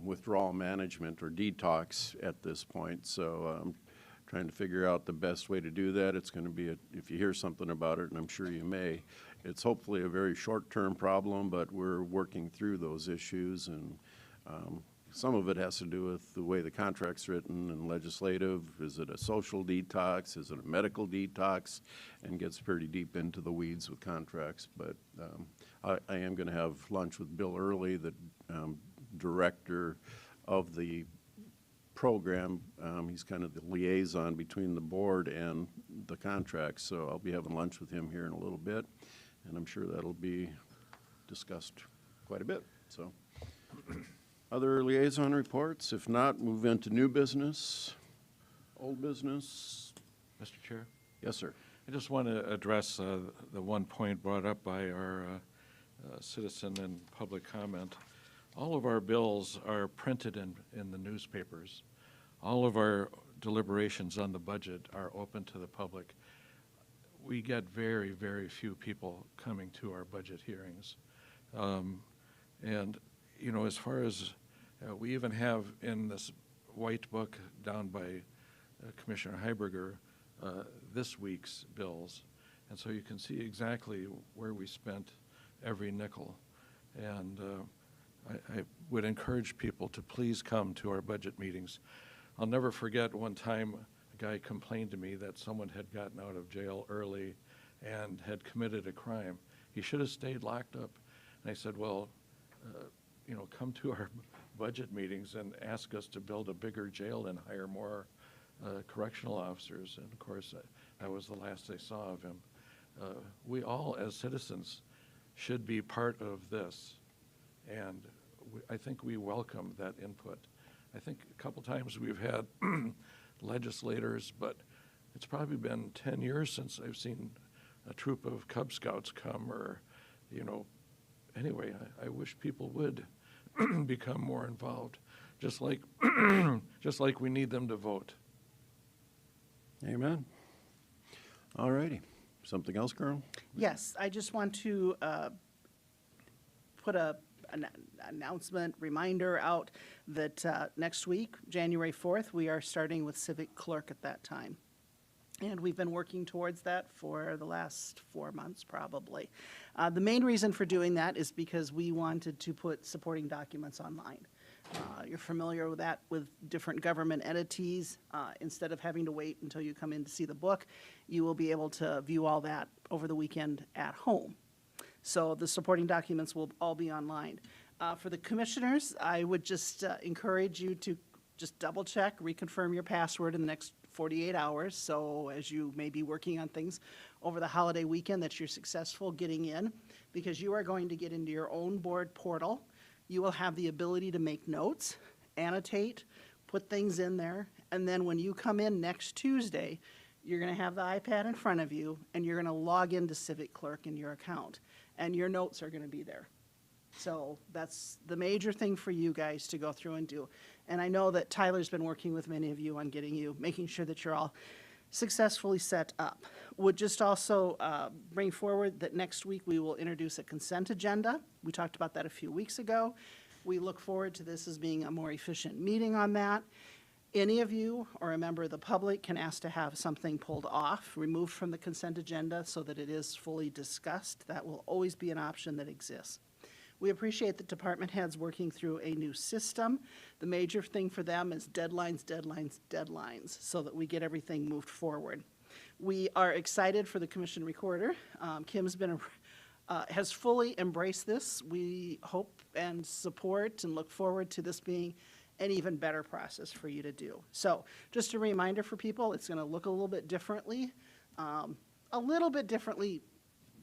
withdrawal management or detox at this point. So I'm trying to figure out the best way to do that. It's going to be, if you hear something about it, and I'm sure you may, it's hopefully a very short-term problem, but we're working through those issues, and some of it has to do with the way the contract's written and legislative. Is it a social detox? Is it a medical detox? And gets pretty deep into the weeds with contracts. But I am going to have lunch with Bill Early, the director of the program. He's kind of the liaison between the board and the contracts. So I'll be having lunch with him here in a little bit, and I'm sure that'll be discussed quite a bit. So. Other liaison reports? If not, move into new business, old business. Mr. Chair? Yes, sir. I just want to address the one point brought up by our citizen in public comment. All of our bills are printed in the newspapers. All of our deliberations on the budget are open to the public. We get very, very few people coming to our budget hearings. And, you know, as far as we even have in this white book down by Commissioner Heiberger this week's bills. And so you can see exactly where we spent every nickel. And I would encourage people to please come to our budget meetings. I'll never forget one time a guy complained to me that someone had gotten out of jail early and had committed a crime. He should have stayed locked up. And I said, well, you know, come to our budget meetings and ask us to build a bigger jail and hire more correctional officers. And of course, that was the last I saw of him. We all, as citizens, should be part of this. And I think we welcome that input. I think a couple times we've had legislators, but it's probably been 10 years since I've seen a troop of Cub Scouts come, or, you know, anyway, I wish people would become more involved, just like just like we need them to vote. Amen. All righty. Something else, Carl? Yes, I just want to put an announcement, reminder out that next week, January 4th, we are starting with civic clerk at that time. And we've been working towards that for the last 4 months, probably. The main reason for doing that is because we wanted to put supporting documents online. You're familiar with that with different government entities. Instead of having to wait until you come in to see the book, you will be able to view all that over the weekend at home. So the supporting documents will all be online. For the commissioners, I would just encourage you to just double check, reconfirm your password in the next 48 hours. So as you may be working on things over the holiday weekend, that you're successful getting in, because you are going to get into your own board portal. You will have the ability to make notes, annotate, put things in there, and then when you come in next Tuesday, you're going to have the iPad in front of you, and you're going to log into Civic Clerk in your account, and your notes are going to be there. So that's the major thing for you guys to go through and do. And I know that Tyler's been working with many of you on making sure that you're all successfully set up. Would just also bring forward that next week we will introduce a consent agenda. We talked about that a few weeks ago. We look forward to this as being a more efficient meeting on that. Any of you or a member of the public can ask to have something pulled off, removed from the consent agenda so that it is fully discussed. That will always be an option that exists. We appreciate the department heads working through a new system. The major thing for them is deadlines, deadlines, deadlines, so that we get everything moved forward. We are excited for the commission recorder. Kim's has fully embraced this. We hope and support and look forward to this being an even better process for you to do. So just a reminder for people, it's going to look a little bit differently,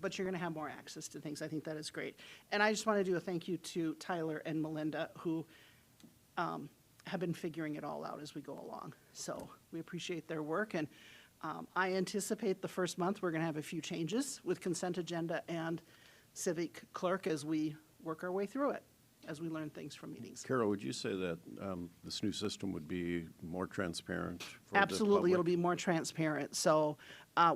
but you're going to have more access to things. I think that is great. And I just want to do a thank you to Tyler and Melinda, who have been figuring it all out as we go along. So we appreciate their work. And I anticipate the first month we're going to have a few changes with consent agenda and Civic Clerk as we work our way through it, as we learn things from meetings. Carol, would you say that this new system would be more transparent for the Absolutely, it'll public? be more transparent. So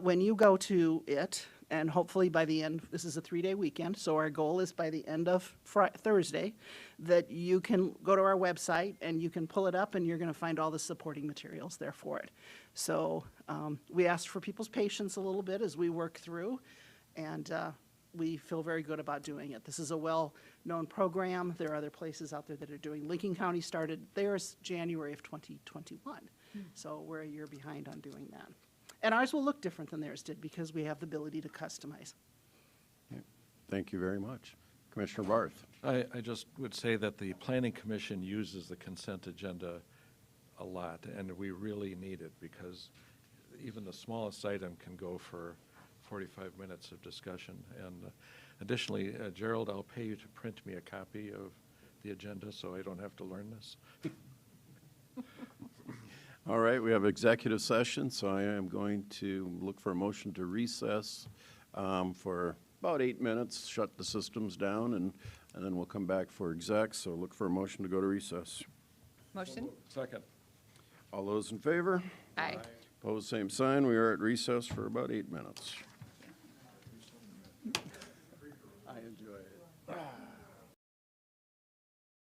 when you go to it, and hopefully by the end, this is a 3-day weekend, so our goal is by the end of Thursday, that you can go to our website and you can pull it up and you're going to find all the supporting materials there for it. So we asked for people's patience a little bit as we work through, and we feel very good about doing it. This is a well-known program. There are other places out there that are doing. Lincoln County started theirs January of 2021. So we're a year behind on doing that. And ours will look different than theirs did because we have the ability to customize. Thank you very much. Commissioner Barth. I just would say that the Planning Commission uses the consent agenda a lot, and we really need it because even the smallest item can go for 45 minutes of discussion. And additionally, Gerald, I'll pay you to print me a copy of the agenda so I don't have to learn this. All right, we have executive session, so I am going to look for a motion to recess for about 8 minutes, shut the systems down, and then we'll come back for exec. So look for a motion to go to recess. Motion? Second. All those in favor? Aye. Opposed, same sign. We are at recess for about 8 minutes.